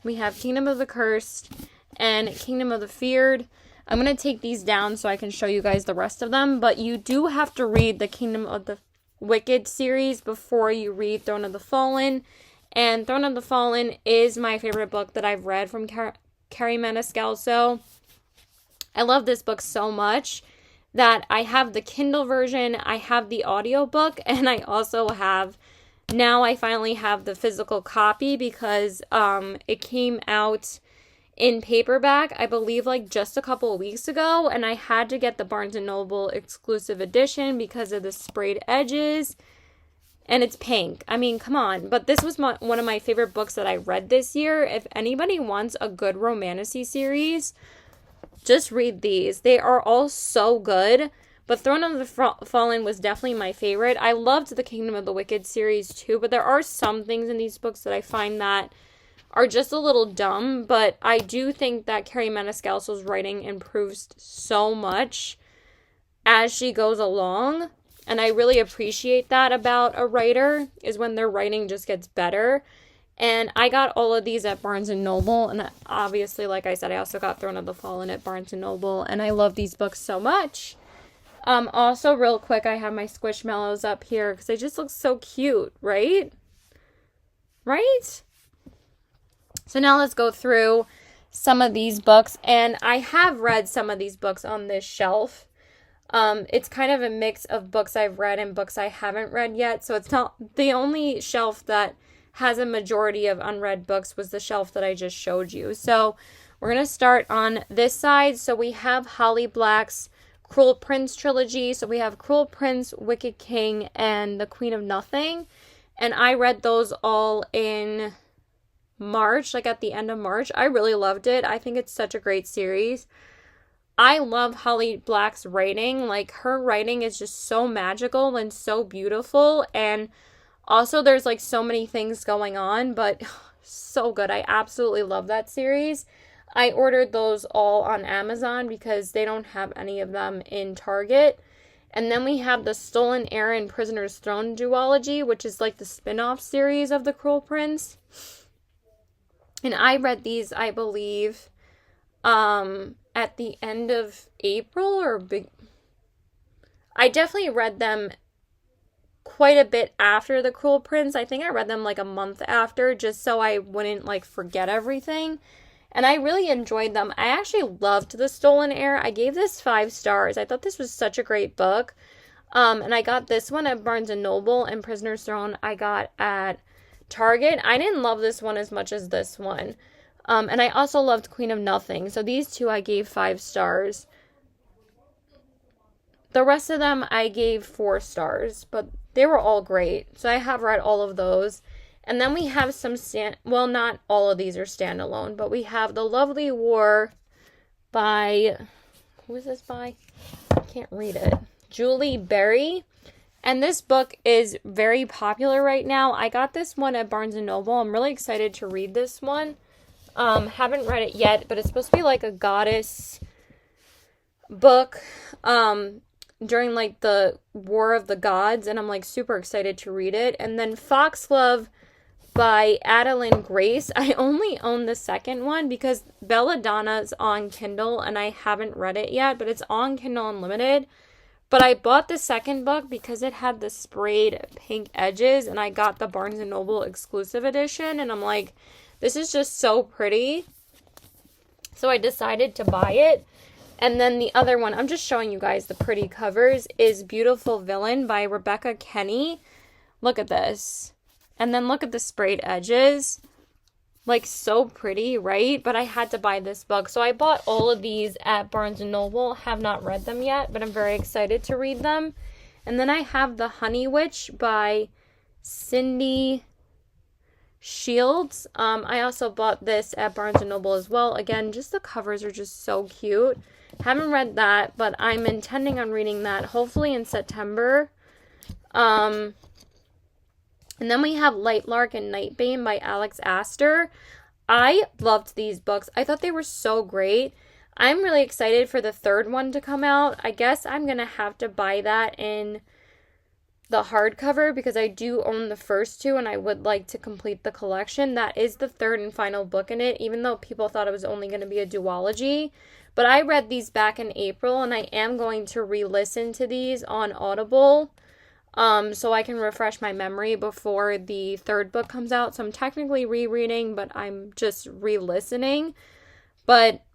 we have Kingdom of the Cursed, and Kingdom of the Feared. I'm going to take these down so I can show you guys the rest of them, but you do have to read the Kingdom of the Wicked series before you read Throne of the Fallen. And Throne of the Fallen is my favorite book that I've read from Carrie Maniscalco. I love this book so much that I have the Kindle version, I have the audiobook, and I also have, now I finally have the physical copy, because it came out in paperback, I believe, like just a couple of weeks ago, and I had to get the Barnes & Noble exclusive edition because of the sprayed edges, and it's pink. I mean, come on. But this was one of my favorite books that I read this year. If anybody wants a good romantasy series, just read these. They are all so good, but Throne of the Fallen was definitely my favorite. I loved the Kingdom of the Wicked series too, but there are some things in these books that I find that are just a little dumb, but I do think that Carrie Maniscalco's writing improves so much as she goes along, and I really appreciate that about a writer, is when their writing just gets better. And I got all of these at Barnes & Noble, and obviously, like I said, I also got Throne of the Fallen at Barnes & Noble, and I love these books so much. Also, real quick, I have my Squishmallows up here, because they just look so cute, right? Right? So now let's go through some of these books, and I have read some of these books on this shelf. It's kind of a mix of books I've read and books I haven't read yet, so it's not the only shelf that has a majority of unread books was the shelf that I just showed you. So we're going to start on this side. So we have Holly Black's Cruel Prince trilogy. So we have Cruel Prince, Wicked King, and The Queen of Nothing, and I read those all in March, like at the end of March. I really loved it. I think it's such a great series. I love Holly Black's writing. Like, her writing is just so magical and so beautiful. And also, there's like so many things going on, but so good. I absolutely love that series. I ordered those all on Amazon because they don't have any of them in Target. And then we have the Stolen Heir and Prisoner's Throne duology, which is like the spin-off series of The Cruel Prince. And I read these, I believe, at the end of April I definitely read them quite a bit after The Cruel Prince. I think I read them like a month after, just so I wouldn't like forget everything. And I really enjoyed them. I actually loved The Stolen Heir. I gave this 5 stars. I thought this was such a great book. And I got this one at Barnes & Noble, and Prisoner's Throne I got at Target. I didn't love this one as much as this one. And I also loved Queen of Nothing. So these two I gave 5 stars. The rest of them I gave 4 stars, but they were all great. So I have read all of those. And then we have some, well, not all of these are standalone, but we have The Lovely War by, who is this by? I can't read it. Julie Berry. And this book is very popular right now. I got this one at Barnes & Noble. I'm really excited to read this one. Haven't read it yet, but it's supposed to be like a goddess book during like the War of the Gods, and I'm like super excited to read it. And then Foxglove by Adeline Grace. I only own the second one because Belladonna's on Kindle and I haven't read it yet, but it's on Kindle Unlimited. But I bought the second book because it had the sprayed pink edges, and I got the Barnes & Noble exclusive edition, and I'm like, this is just so pretty. So I decided to buy it. And then the other one, I'm just showing you guys the pretty covers, is Beautiful Villain by Rebecca Kenny. Look at this. And then look at the sprayed edges. Like, so pretty, right? But I had to buy this book. So I bought all of these at Barnes & Noble. Have not read them yet, but I'm very excited to read them. And then I have The Honey Witch by Cindy Shields. I also bought this at Barnes & Noble as well. Again, just the covers are just so cute. Haven't read that, but I'm intending on reading that hopefully in September. And then we have Lightlark and Nightbane by Alex Astor. I loved these books. I thought they were so great. I'm really excited for the third one to come out. I guess I'm going to have to buy that in the hardcover because I do own the first two and I would like to complete the collection. That is the third and final book in it, even though people thought it was only going to be a duology. But I read these back in April and I am going to re-listen to these on Audible. So I can refresh my memory before the third book comes out. So I'm technically rereading, but I'm just re-listening. But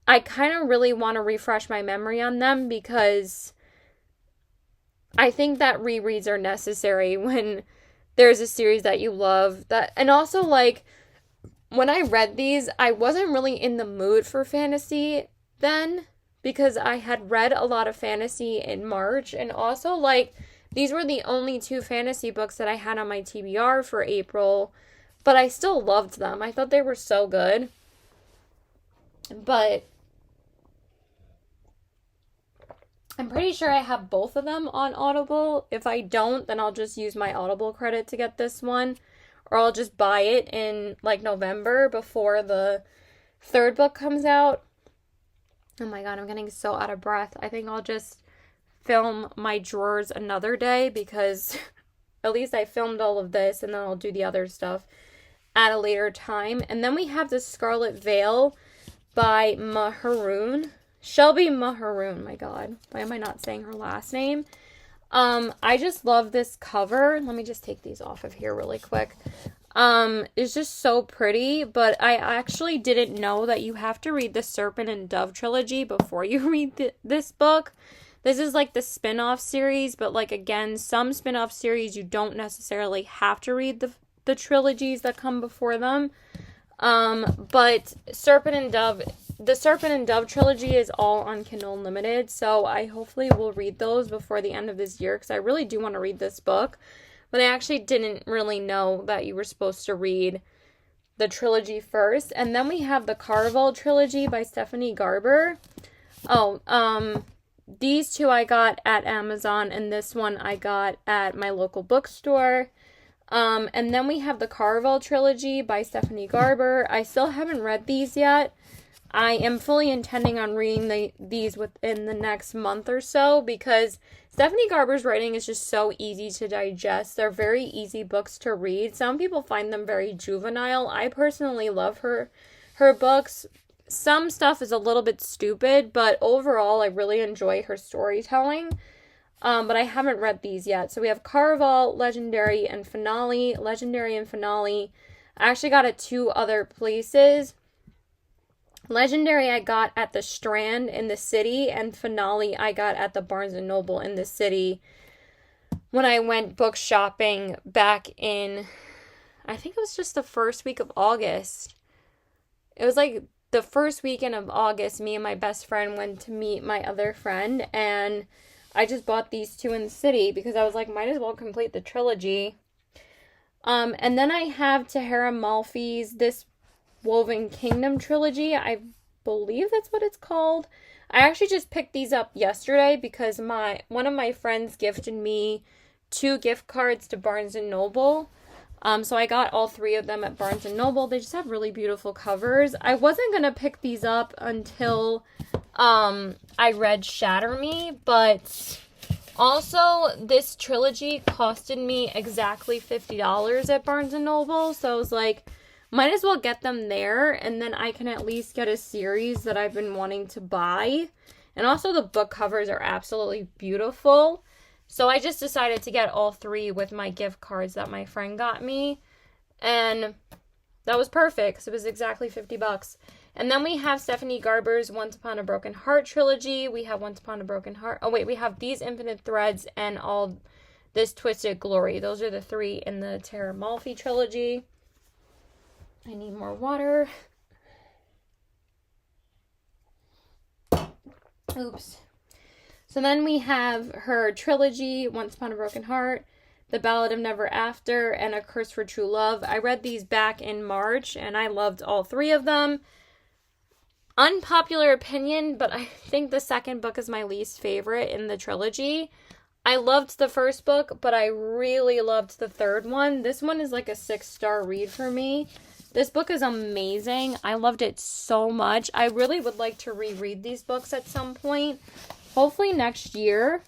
I kind of really want to refresh my memory on them because I think that rereads are necessary when there's a series that you love. And also, like, when I read these, I wasn't really in the mood for fantasy then because I had read a lot of fantasy in March. And also, like, these were the only 2 fantasy books that I had on my TBR for April, but I still loved them. I thought they were so good. But I'm pretty sure I have both of them on Audible. If I don't, then I'll just use my Audible credit to get this one, or I'll just buy it in like November before the third book comes out. Oh my god, I'm getting so out of breath. I think I'll just film my drawers another day because at least I filmed all of this and then I'll do the other stuff at a later time. And then we have The Scarlet Veil by Shelby Maharoon. My god, why am I not saying her last name? I just love this cover. Let me just take these off of here really quick. It's just so pretty, but I actually didn't know that you have to read the Serpent and Dove trilogy before you read this book. This is like the spin-off series, but like again, some spin-off series you don't necessarily have to read the trilogies that come before them. But the Serpent and Dove trilogy is all on Kindle Unlimited, so I hopefully will read those before the end of this year because I really do want to read this book. But I actually didn't really know that you were supposed to read the trilogy first. And then we have the Caraval trilogy by Stephanie Garber. Oh, these two I got at Amazon, and this one I got at my local bookstore. And then we have the Caraval trilogy by Stephanie Garber. I still haven't read these yet. I am fully intending on reading these within the next month or so because Stephanie Garber's writing is just so easy to digest. They're very easy books to read. Some people find them very juvenile. I personally love her books. Some stuff is a little bit stupid, but overall I really enjoy her storytelling. But I haven't read these yet. So we have Caraval, Legendary, and Finale. Legendary and Finale I actually got at two other places. Legendary I got at the Strand in the city, and Finale I got at the Barnes & Noble in the city when I went book shopping back in, I think it was just the first week of August. It was like the first weekend of August, me and my best friend went to meet my other friend, and I just bought these two in the city because I was like, might as well complete the trilogy. And then I have Tahara Malfi's This Woven Kingdom trilogy. I believe that's what it's called. I actually just picked these up yesterday because one of my friends gifted me 2 gift cards to Barnes & Noble. So I got all 3 of them at Barnes & Noble. They just have really beautiful covers. I wasn't going to pick these up until I read Shatter Me, but also this trilogy costed me exactly $50 at Barnes & Noble. So I was like, might as well get them there, and then I can at least get a series that I've been wanting to buy. And also the book covers are absolutely beautiful. So I just decided to get all 3 with my gift cards that my friend got me. And that was perfect because it was exactly $50. And then we have Stephanie Garber's Once Upon a Broken Heart trilogy. We have Once Upon a Broken Heart. Oh, wait, we have These Infinite Threads and All This Twisted Glory. Those are the 3 in the Tahara Malfi trilogy. I need more water. Oops. So then we have her trilogy, Once Upon a Broken Heart, The Ballad of Never After, and A Curse for True Love. I read these back in March, and I loved all 3 of them. Unpopular opinion, but I think the second book is my least favorite in the trilogy. I loved the first book, but I really loved the third one. This one is like a 6-star read for me. This book is amazing. I loved it so much. I really would like to reread these books at some point. Hopefully next year.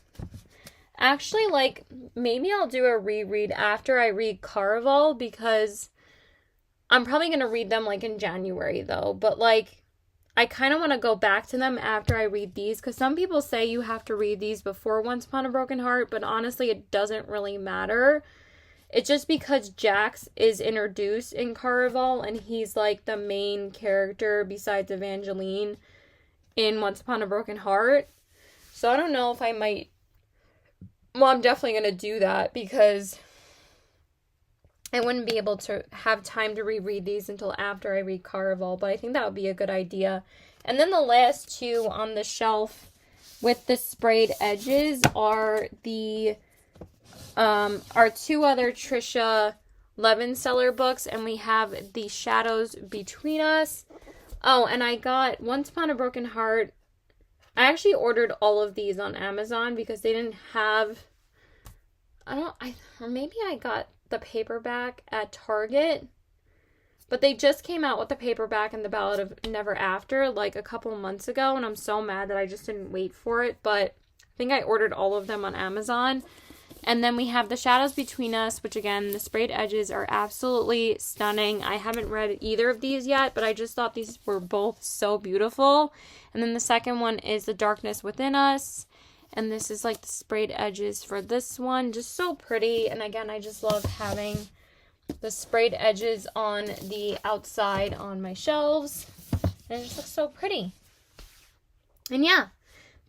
Actually, like, maybe I'll do a reread after I read Caraval because I'm probably going to read them, like, in January, though. But, like, I kind of want to go back to them after I read these because some people say you have to read these before Once Upon a Broken Heart, but honestly, it doesn't really matter. It's just because Jax is introduced in Caraval and he's like the main character besides Evangeline in Once Upon a Broken Heart. So I don't know if I might... Well, I'm definitely going to do that because I wouldn't be able to have time to reread these until after I read Caraval, but I think that would be a good idea. And then the last 2 on the shelf with the sprayed edges are the... our 2 other Trisha Levenseller books, and we have The Shadows Between Us. Oh, and I got Once Upon a Broken Heart. I actually ordered all of these on Amazon because they didn't have, or maybe I got the paperback at Target, but they just came out with the paperback and The Ballad of Never After like a couple months ago, and I'm so mad that I just didn't wait for it, but I think I ordered all of them on Amazon. And then we have The Shadows Between Us, which again, the sprayed edges are absolutely stunning. I haven't read either of these yet, but I just thought these were both so beautiful. And then the second one is The Darkness Within Us. And this is like the sprayed edges for this one. Just so pretty. And again, I just love having the sprayed edges on the outside on my shelves. And it just looks so pretty. And yeah.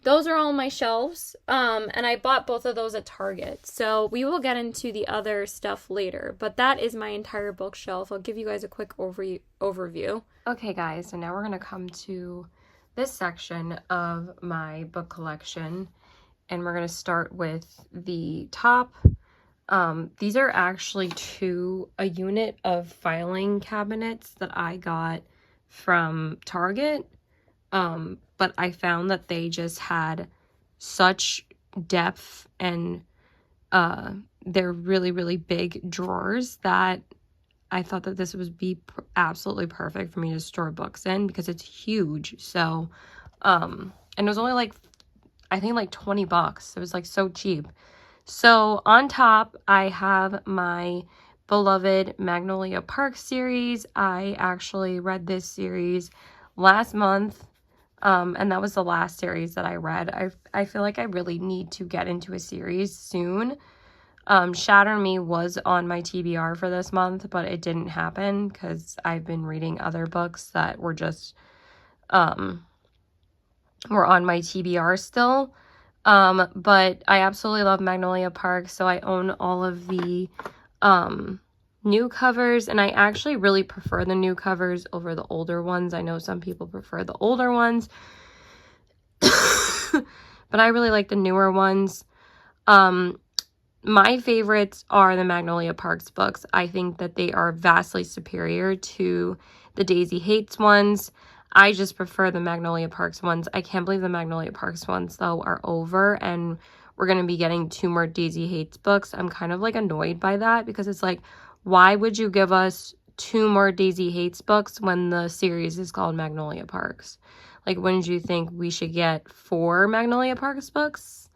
Those are all my shelves, and I bought both of those at Target, so we will get into the other stuff later, but that is my entire bookshelf. I'll give you guys a quick overview. Okay, guys, so now we're going to come to this section of my book collection, and we're going to start with the top. These are actually a unit of filing cabinets that I got from Target. But I found that they just had such depth, and they're really, really big drawers, that I thought that this would be absolutely perfect for me to store books in, because it's huge. So, and it was only like, I think like $20. It was like so cheap. So on top, I have my beloved Magnolia Park series. I actually read this series last month. And that was the last series that I read. I feel like I really need to get into a series soon. Shatter Me was on my TBR for this month, but it didn't happen because I've been reading other books that were just, were on my TBR still. But I absolutely love Magnolia Park, so I own all of the, new covers, and I actually really prefer the new covers over the older ones. I know some people prefer the older ones, but I really like the newer ones. My favorites are the Magnolia Parks books. I think that they are vastly superior to the Daisy Hates ones. I just prefer the Magnolia Parks ones. I can't believe the Magnolia Parks ones, though, are over, and we're going to be getting 2 more Daisy Hates books. I'm kind of, like, annoyed by that, because it's like, why would you give us 2 more Daisy Hates books when the series is called Magnolia Parks? Like, wouldn't you think we should get 4 Magnolia Parks books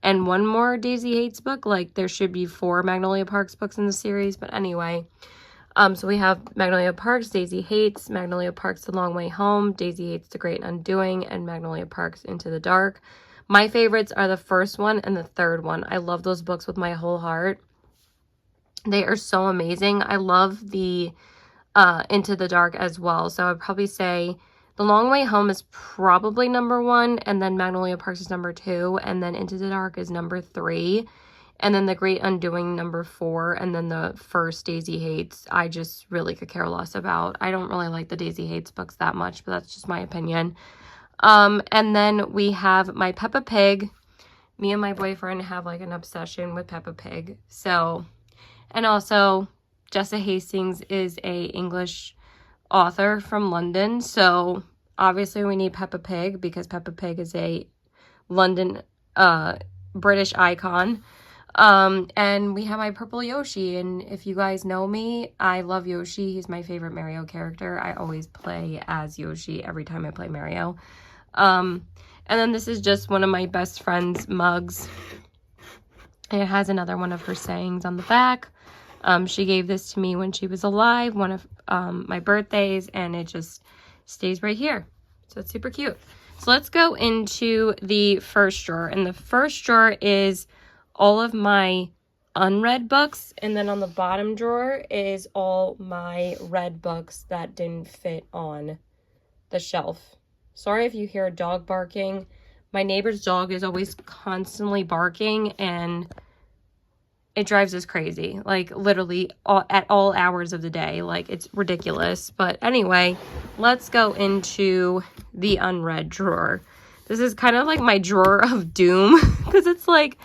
and 1 more Daisy Hates book? Like, there should be 4 Magnolia Parks books in the series. But anyway, so we have Magnolia Parks, Daisy Hates, Magnolia Parks, The Long Way Home, Daisy Hates, The Great Undoing, and Magnolia Parks, Into the Dark. My favorites are the first one and the third one. I love those books with my whole heart. They are so amazing. I love the Into the Dark as well. So I'd probably say The Long Way Home is probably number 1, and then Magnolia Parks is number 2, and then Into the Dark is number 3, and then The Great Undoing number 4, and then the first Daisy Hates I just really could care less about. I don't really like the Daisy Hates books that much, but that's just my opinion. And then we have my Peppa Pig. Me and my boyfriend have like an obsession with Peppa Pig. So, and also Jessa Hastings is a English author from London, so obviously we need Peppa Pig because Peppa Pig is a London British icon. And we have my purple Yoshi, and if you guys know me, I love Yoshi. He's my favorite Mario character. I always play as Yoshi every time I play Mario. And then this is just one of my best friend's mugs. It has another one of her sayings on the back. She gave this to me when she was alive, one of my birthdays, and it just stays right here. So it's super cute. So let's go into the first drawer. And the first drawer is all of my unread books. And then on the bottom drawer is all my read books that didn't fit on the shelf. Sorry if you hear a dog barking. My neighbor's dog is always constantly barking, and it drives us crazy. Like, literally at all hours of the day. Like, it's ridiculous. But anyway, let's go into the unread drawer. This is kind of like my drawer of doom because it's like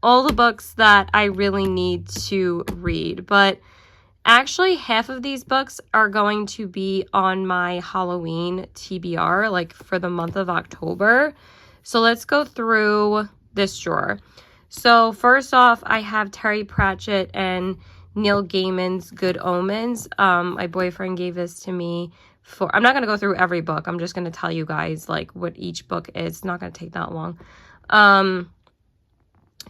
all the books that I really need to read. But actually, half of these books are going to be on my Halloween TBR, like for the month of October. So let's go through this drawer. So first off, I have Terry Pratchett and Neil Gaiman's Good Omens. My boyfriend gave this to me for, I'm not going to go through every book. I'm just going to tell you guys like what each book is. It's not going to take that long.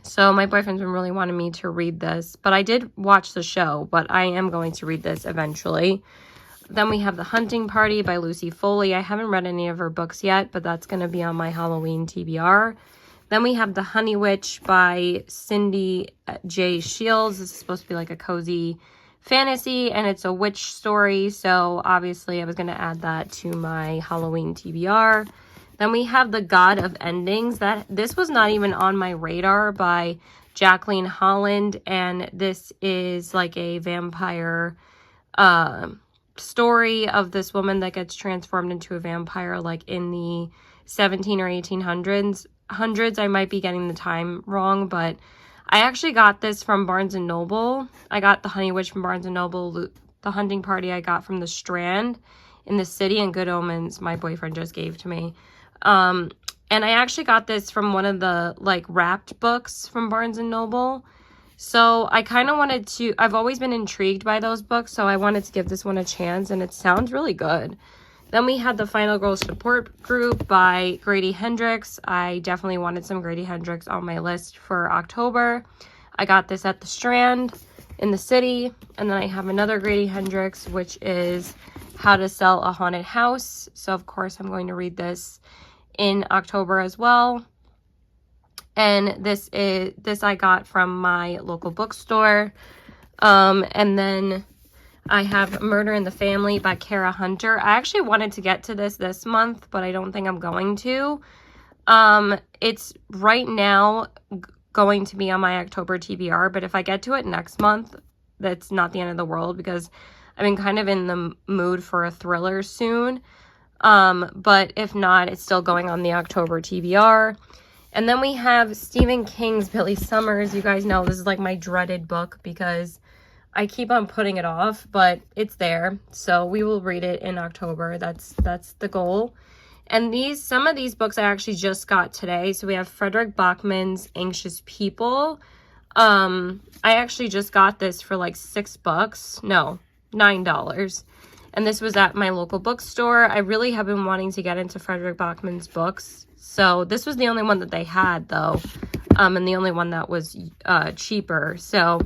So my boyfriend's been really wanting me to read this, but I did watch the show, but I am going to read this eventually. Then we have The Hunting Party by Lucy Foley. I haven't read any of her books yet, but that's going to be on my Halloween TBR. Then we have The Honey Witch by Cindy J. Shields. This is supposed to be like a cozy fantasy, and it's a witch story, so obviously I was going to add that to my Halloween TBR. Then we have The God of Endings. This was not even on my radar, by Jacqueline Holland, and this is like a vampire story of this woman that gets transformed into a vampire like in the 17 or 1800s. I might be getting the time wrong, but I actually got this from Barnes & Noble. I got The Honey Witch from Barnes & Noble. The Hunting Party I got from the Strand. in the City and Good Omens my boyfriend just gave to me. And I actually got this from one of the like wrapped books from Barnes and Noble. So I kind of wanted to, I've always been intrigued by those books, so I wanted to give this one a chance, and it sounds really good. Then we had The Final Girl Support Group by Grady Hendrix. I definitely wanted some Grady Hendrix on my list for October. I got this at the Strand in the City. And then I have another Grady Hendrix, which is How to Sell a Haunted House. So of course I'm going to read this in October as well. And this I got from my local bookstore. And then I have Murder in the Family by Kara Hunter. I actually wanted to get to this month, but I don't think I'm going to. It's right now going to be on my October TBR, but if I get to it next month, that's not the end of the world, because I've been kind of in the mood for a thriller soon. But if not, it's still going on the October TBR. And then we have Stephen King's Billy Summers. You guys know this is like my dreaded book because I keep on putting it off, but it's there. So we will read it in October. That's the goal. And some of these books I actually just got today. So we have Frederick Bachman's Anxious People. I actually just got this for like $6. No, $9. And this was at my local bookstore. I really have been wanting to get into Frederick Bachman's books. So this was the only one that they had though. And the only one that was cheaper. So,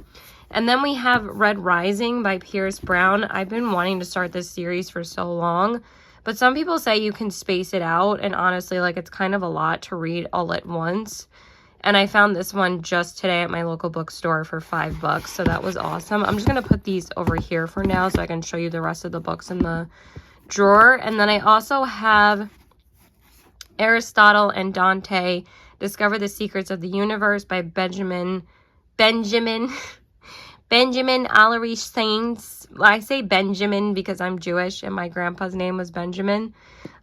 and then we have Red Rising by Pierce Brown. I've been wanting to start this series for so long. But some people say you can space it out. And honestly, like, it's kind of a lot to read all at once. And I found this one just today at my local bookstore for $5. So that was awesome. I'm just going to put these over here for now so I can show you the rest of the books in the drawer. And then I also have Aristotle and Dante, Discover the Secrets of the Universe by Benjamin Allery Saints. I say Benjamin because I'm Jewish and my grandpa's name was Benjamin.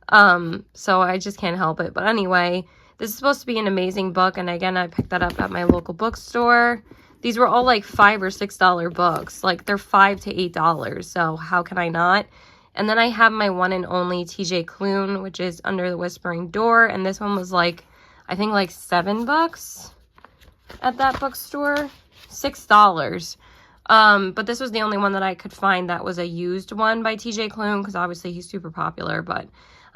So I just can't help it. But anyway, this is supposed to be an amazing book. And again, I picked that up at my local bookstore. These were all like $5 or $6 books. Like, they're $5 to $8. So how can I not? And then I have my one and only TJ Klune, which is Under the Whispering Door. And this one was like, I think like $7 at that bookstore. $6. But this was the only one that I could find that was a used one by TJ Klune, because obviously he's super popular. But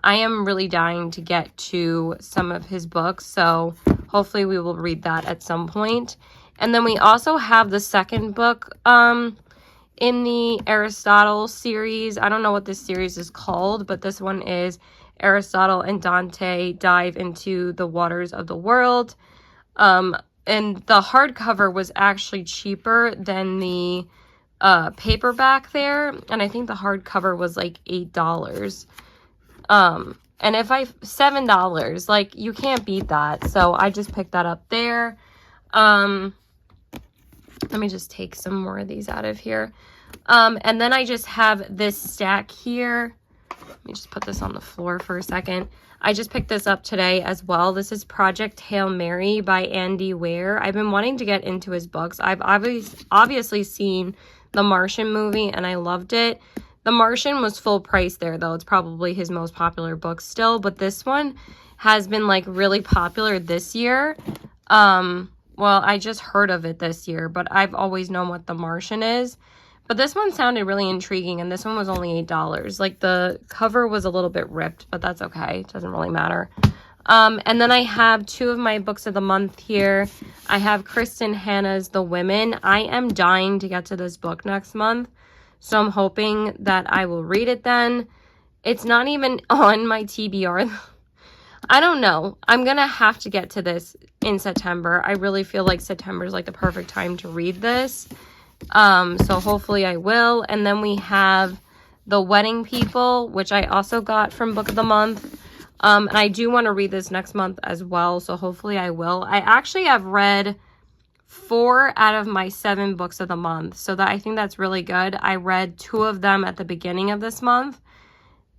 I am really dying to get to some of his books, so hopefully we will read that at some point. And then we also have the second book in the Aristotle series. I don't know what this series is called, but this one is Aristotle and Dante Dive into the Waters of the World. And the hardcover was actually cheaper than the paperback there. And I think the hardcover was like $8. And if $7, like, you can't beat that. So I just picked that up there. Let me just take some more of these out of here. And then I just have this stack here. Let me just put this on the floor for a second. I just picked this up today as well. This is Project Hail Mary by Andy Weir. I've been wanting to get into his books. I've obviously seen the Martian movie and I loved it. The Martian was full price there though. It's probably his most popular book still, but this one has been like really popular this year. Well, I just heard of it this year, but I've always known what the Martian is. But this one sounded really intriguing, and this one was only $8. Like, the cover was a little bit ripped, but that's okay. It doesn't really matter. And then I have two of my books of the month here. I have Kristen Hanna's The Women. I am dying to get to this book next month, so I'm hoping that I will read it then. It's not even on my TBR. I don't know. I'm going to have to get to this in September. I really feel like September is like the perfect time to read this. So hopefully I will. And then we have The Wedding People, which I also got from Book of the Month. And I do want to read this next month as well, so hopefully I will. I actually have read 4 out of my 7 books of the month, so that I think that's really good. I read 2 of them at the beginning of this month,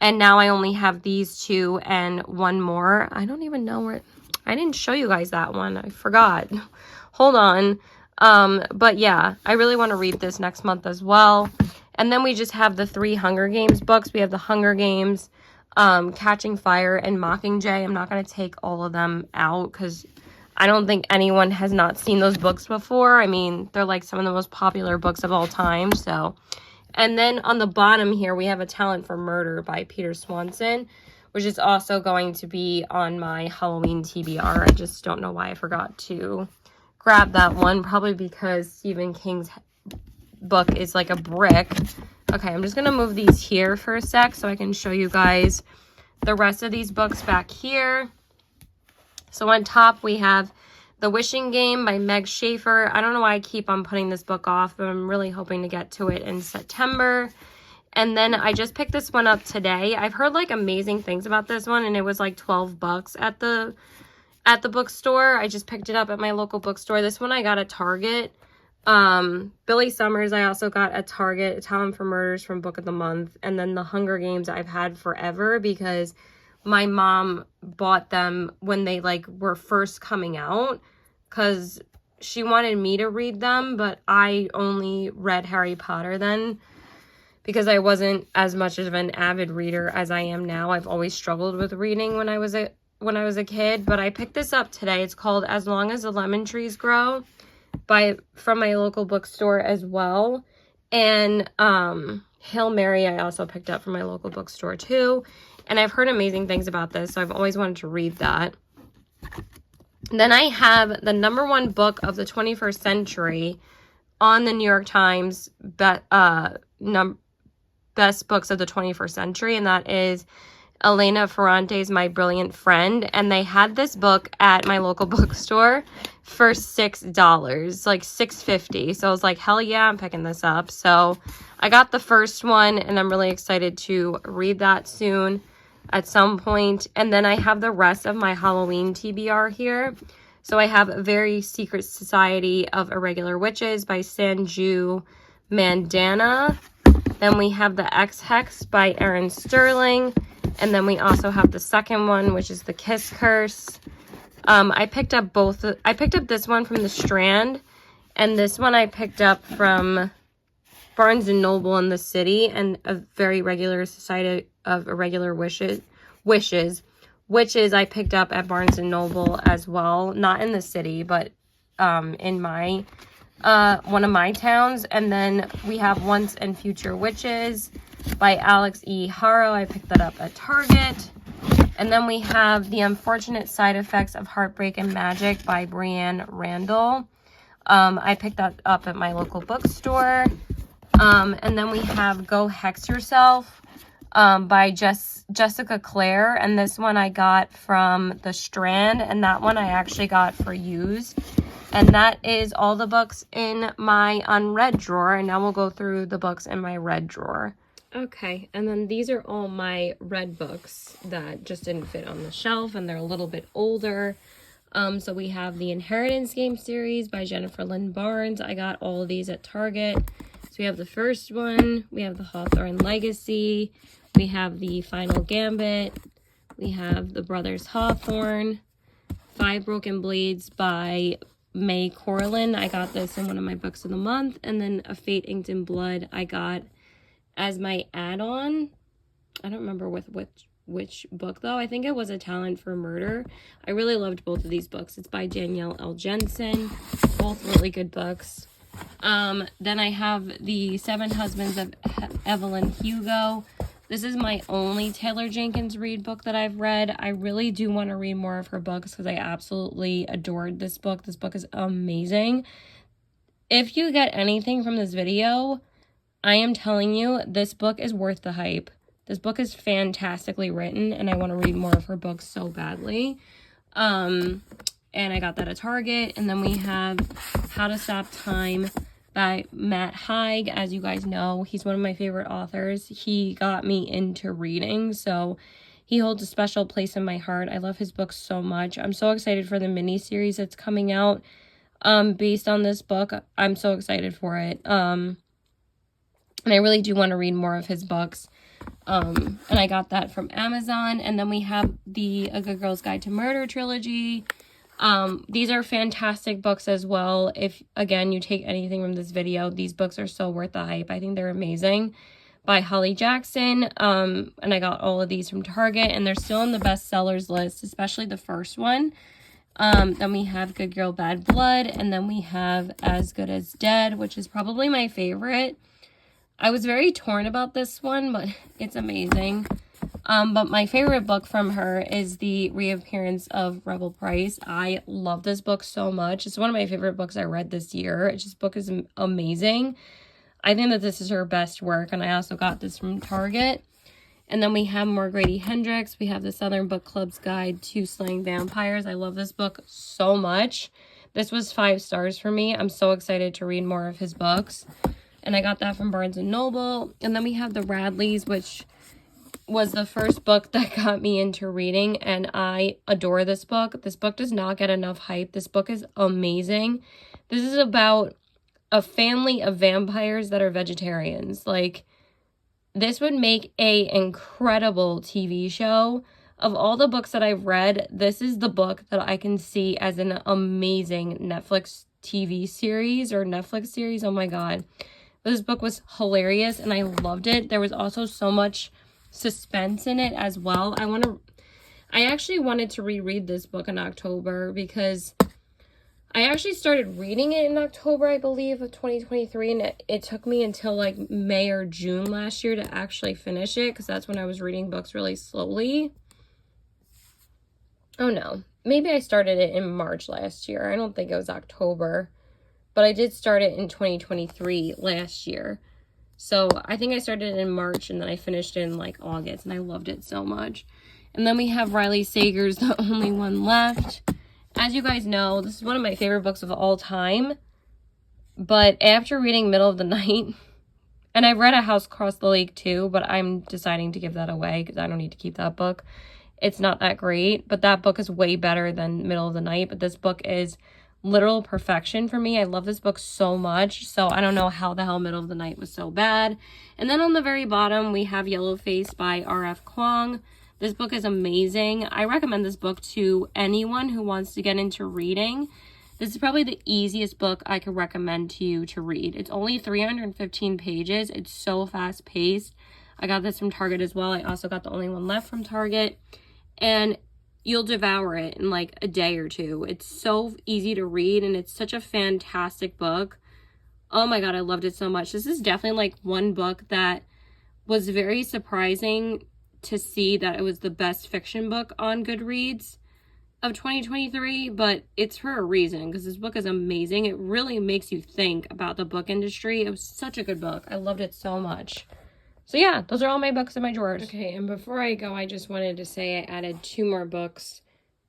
and now I only have these 2 and 1 more. I don't even know where... I didn't show you guys that one. I forgot. Hold on. But yeah, I really want to read this next month as well. And then we just have the 3 Hunger Games books. We have the Hunger Games, Catching Fire, and Mockingjay. I'm not going to take all of them out because I don't think anyone has not seen those books before. I mean, they're like some of the most popular books of all time. So, and then on the bottom here, we have A Talent for Murder by Peter Swanson, which is also going to be on my Halloween TBR. I just don't know why I forgot to grab that one. Probably because Stephen King's book is like a brick. Okay, I'm just going to move these here for a sec so I can show you guys the rest of these books back here. So on top, we have The Wishing Game by Meg Schaefer. I don't know why I keep on putting this book off, but I'm really hoping to get to it in September. And then I just picked this one up today. I've heard like amazing things about this one, and it was like $12 at the bookstore. I just picked it up at my local bookstore. This one I got at Target. Billy Summers I also got at Target. A Talent for Murders from Book of the Month. And then The Hunger Games I've had forever because my mom bought them when they like were first coming out because she wanted me to read them, but I only read Harry Potter then because I wasn't as much of an avid reader as I am now. I've always struggled with reading when I was a kid, but I picked this up today. It's called As Long as the Lemon Trees Grow from my local bookstore as well. And Hail Mary I also picked up from my local bookstore too. And I've heard amazing things about this, so I've always wanted to read that. Then I have the #1 book of the 21st century on the New York Times best books of the 21st century, and that is Elena Ferrante's My Brilliant Friend. And they had this book at my local bookstore for $6, like $6.50. So I was like, hell yeah, I'm picking this up. So I got the first one, and I'm really excited to read that soon at some point. And then I have the rest of my Halloween TBR here. So I have A Very Secret Society of Irregular Witches by Sanju Mandana. Then we have The X-Hex by Erin Sterling. And then we also have the second one, which is The Kiss Curse. I picked up this one from the Strand, and this one I picked up from Barnes & Noble in the city, and A Very Regular Society of Irregular Wishes I picked up at Barnes & Noble as well. Not in the city, but in my one of my towns. And then we have Once and Future Witches by Alex E. Haro. I picked that up at Target. And then we have The Unfortunate Side Effects of Heartbreak and Magic by Brianne Randall. I picked that up at my local bookstore. And then we have Go Hex Yourself by Jessica Clare. And this one I got from the Strand. And that one I actually got for used. And that is all the books in my unread drawer. And now we'll go through the books in my read drawer. Okay, and then these are all my read books that just didn't fit on the shelf, and they're a little bit older. So we have the Inheritance Game series by Jennifer Lynn Barnes. I got all of these at Target. So we have the first one, we have the Hawthorne Legacy, we have the Final Gambit, we have the Brothers Hawthorne, 5 Broken Blades by May Corlin. I got this in one of my books of the month. And then A Fate Inked in Blood I got as my add-on. I don't remember with which book though. I think it was A Talent for Murder. I really loved both of these books. It's by Danielle L. Jensen. Both really good books. Then I have The 7 Husbands of Evelyn Hugo. This is my only Taylor Jenkins Reid book that I've read. I really do want to read more of her books because I absolutely adored this book. This book is amazing. If you get anything from this video, I am telling you, this book is worth the hype. This book is fantastically written, and I want to read more of her books so badly. And I got that at Target. And then we have How to Stop Time by Matt Haig. As you guys know, he's one of my favorite authors. He got me into reading, so he holds a special place in my heart. I love his books so much. I'm so excited for the mini-series that's coming out based on this book. I'm so excited for it. And I really do want to read more of his books. And I got that from Amazon. And then we have the A Good Girl's Guide to Murder trilogy These are fantastic books as well. If, again, you take anything from this video, these books are so worth the hype. I think they're amazing. By Holly Jackson. And I got all of these from Target, and they're still on the bestsellers list, especially the first one. Then we have Good Girl, Bad Blood, and then we have As Good as Dead, which is probably my favorite. I was very torn about this one, but it's amazing. But my favorite book from her is the reappearance of Rebel Price. I love this book so much. It's one of my favorite books I read this year. This book is amazing. I think that this is her best work, and I also got this from Target. And then we have more Grady Hendrix. We have the Southern Book Club's Guide to Slaying Vampires. I love this book so much. This was 5 stars for me. I'm so excited to read more of his books. And I got that from Barnes & Noble. And then we have The Radleys, which was the first book that got me into reading, and I adore this book. This book does not get enough hype. This book is amazing. This is about a family of vampires that are vegetarians. Like, this would make a incredible TV show. Of all the books that I've read, this is the book that I can see as an amazing Netflix TV series or Netflix series. Oh my god. This book was hilarious and I loved it. There was also so much suspense in it as well. I actually wanted to reread this book in October because I actually started reading it in October, I believe, of 2023, and it took me until like May or June last year to actually finish it, because that's when I was reading books really slowly. Oh no, maybe I started it in March last year. I don't think it was October, but I did start it in 2023 last year. So I think I started it in March, and then I finished it in like August, and I loved it so much. And then we have Riley Sager's The Only One Left. As you guys know, this is one of my favorite books of all time, but after reading Middle of the Night, and I've read A House Across the Lake too, but I'm deciding to give that away because I don't need to keep that book. It's not that great, but that book is way better than Middle of the Night, but this book is literal perfection for me. I love this book so much, so I don't know how the hell Middle of the Night was so bad. And then on the very bottom, we have Yellowface by R.F. Kuang. This book is amazing. I recommend this book to anyone who wants to get into reading. This is probably the easiest book I could recommend to you to read. It's only 315 pages. It's so fast-paced. I got this from Target as well. I also got The Only One Left from Target. And you'll devour it in like a day or two. It's so easy to read, and it's such a fantastic book. Oh my god, I loved it so much. This is definitely like one book that was very surprising to see that it was the best fiction book on Goodreads of 2023, but it's for a reason, because this book is amazing. It really makes you think about the book industry. It was such a good book. I loved it so much. So yeah, those are all my books in my drawers. Okay, and before I go, I just wanted to say I added 2 more books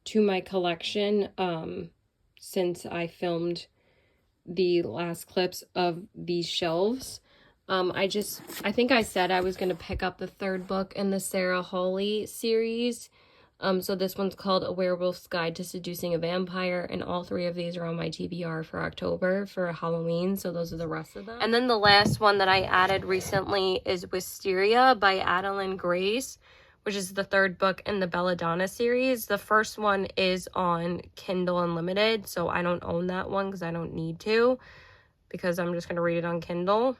to my collection since I filmed the last clips of these shelves. I think I said I was going to pick up the 3rd book in the Sarah Hawley series. So this one's called A Werewolf's Guide to Seducing a Vampire, and all 3 of these are on my TBR for October for Halloween, so those are the rest of them. And then the last one that I added recently is Wisteria by Adeline Grace, which is the 3rd book in the Belladonna series. The first one is on Kindle Unlimited, so I don't own that one because I don't need to, because I'm just going to read it on Kindle.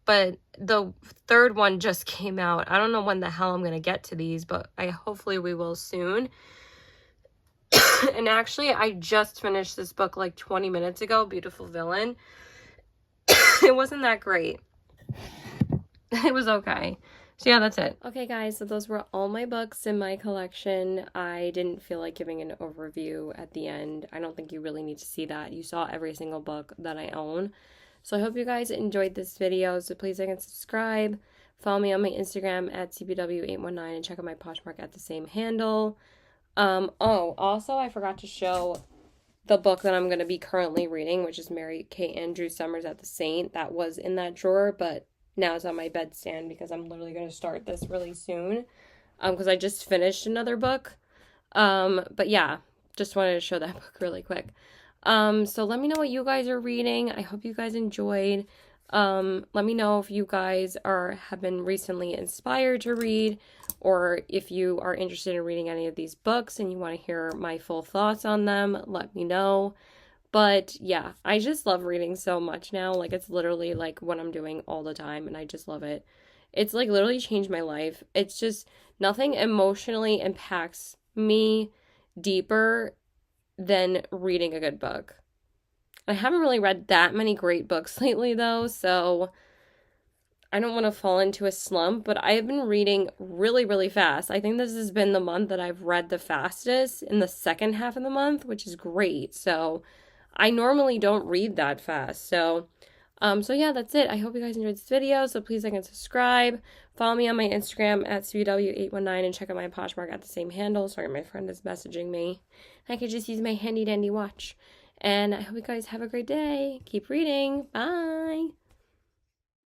But the 3rd one just came out. I don't know when the hell I'm going to get to these, but hopefully we will soon. And actually, I just finished this book like 20 minutes ago, Beautiful Villain. It wasn't that great. It was okay. So yeah, that's it. Okay, guys, so those were all my books in my collection. I didn't feel like giving an overview at the end. I don't think you really need to see that. You saw every single book that I own. So I hope you guys enjoyed this video. So please like and subscribe. Follow me on my Instagram at CBW819 and check out my Poshmark at the same handle. Also I forgot to show the book that I'm going to be currently reading, which is Mary Kate Andrews Summers at the Saint. That was in that drawer, but now it's on my bedstand because I'm literally going to start this really soon. Because I just finished another book. But yeah, just wanted to show that book really quick. So let me know what you guys are reading. I hope you guys enjoyed. Let me know if you guys have been recently inspired to read, or if you are interested in reading any of these books and you want to hear my full thoughts on them, let me know. But yeah, I just love reading so much now. Like, it's literally like what I'm doing all the time, and I just love it. It's like literally changed my life. It's just nothing emotionally impacts me deeper than reading a good book. I haven't really read that many great books lately, though, so I don't want to fall into a slump, but I have been reading really, really fast. I think this has been the month that I've read the fastest in the second half of the month, which is great. So I normally don't read that fast. So yeah, that's it. I hope you guys enjoyed this video. So please like and subscribe. Follow me on my Instagram at CW819 and check out my Poshmark at the same handle. Sorry, my friend is messaging me. I could just use my handy dandy watch. And I hope you guys have a great day. Keep reading. Bye.